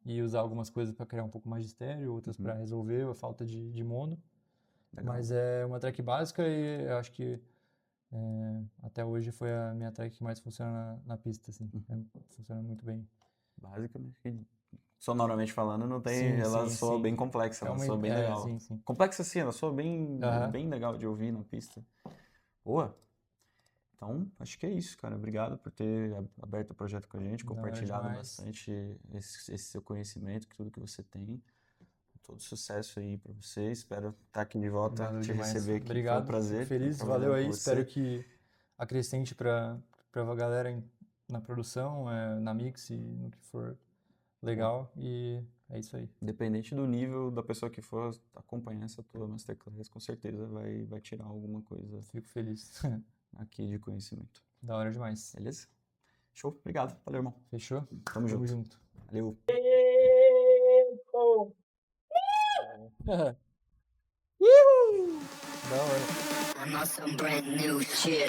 E usar algumas coisas para criar um pouco mais de estéreo, outras para resolver a falta de mono. Legal. Mas é uma track básica e eu acho que até hoje foi a minha track que mais funciona na pista, assim. Funciona muito bem. Básica, mas que sonoramente falando, não tem. Sim, Ela sim, soa sim. bem complexa, ela soa bem legal. Sim, sim. Complexa sim, ela soa bem, Aham. bem legal de ouvir na pista. Boa! Então, acho que é isso, cara. Obrigado por ter aberto o projeto com a gente, Da hora compartilhado demais. bastante esse seu conhecimento, tudo que você tem. Todo sucesso aí pra você. Espero estar aqui de volta, Valeu te demais. receber aqui. Obrigado. Foi um prazer. Fico feliz. trabalhar Valeu com aí. você. Espero que acrescente pra galera na produção, na mix e no que for legal. E é isso aí. Independente do nível da pessoa que for acompanhar essa tua Masterclass, com certeza vai tirar alguma coisa Fico feliz. aqui de conhecimento. Da hora demais. Beleza? Show. Obrigado. Valeu, irmão. Fechou? Tamo junto. junto. Valeu. Da hora. I'm awesome brand new shit.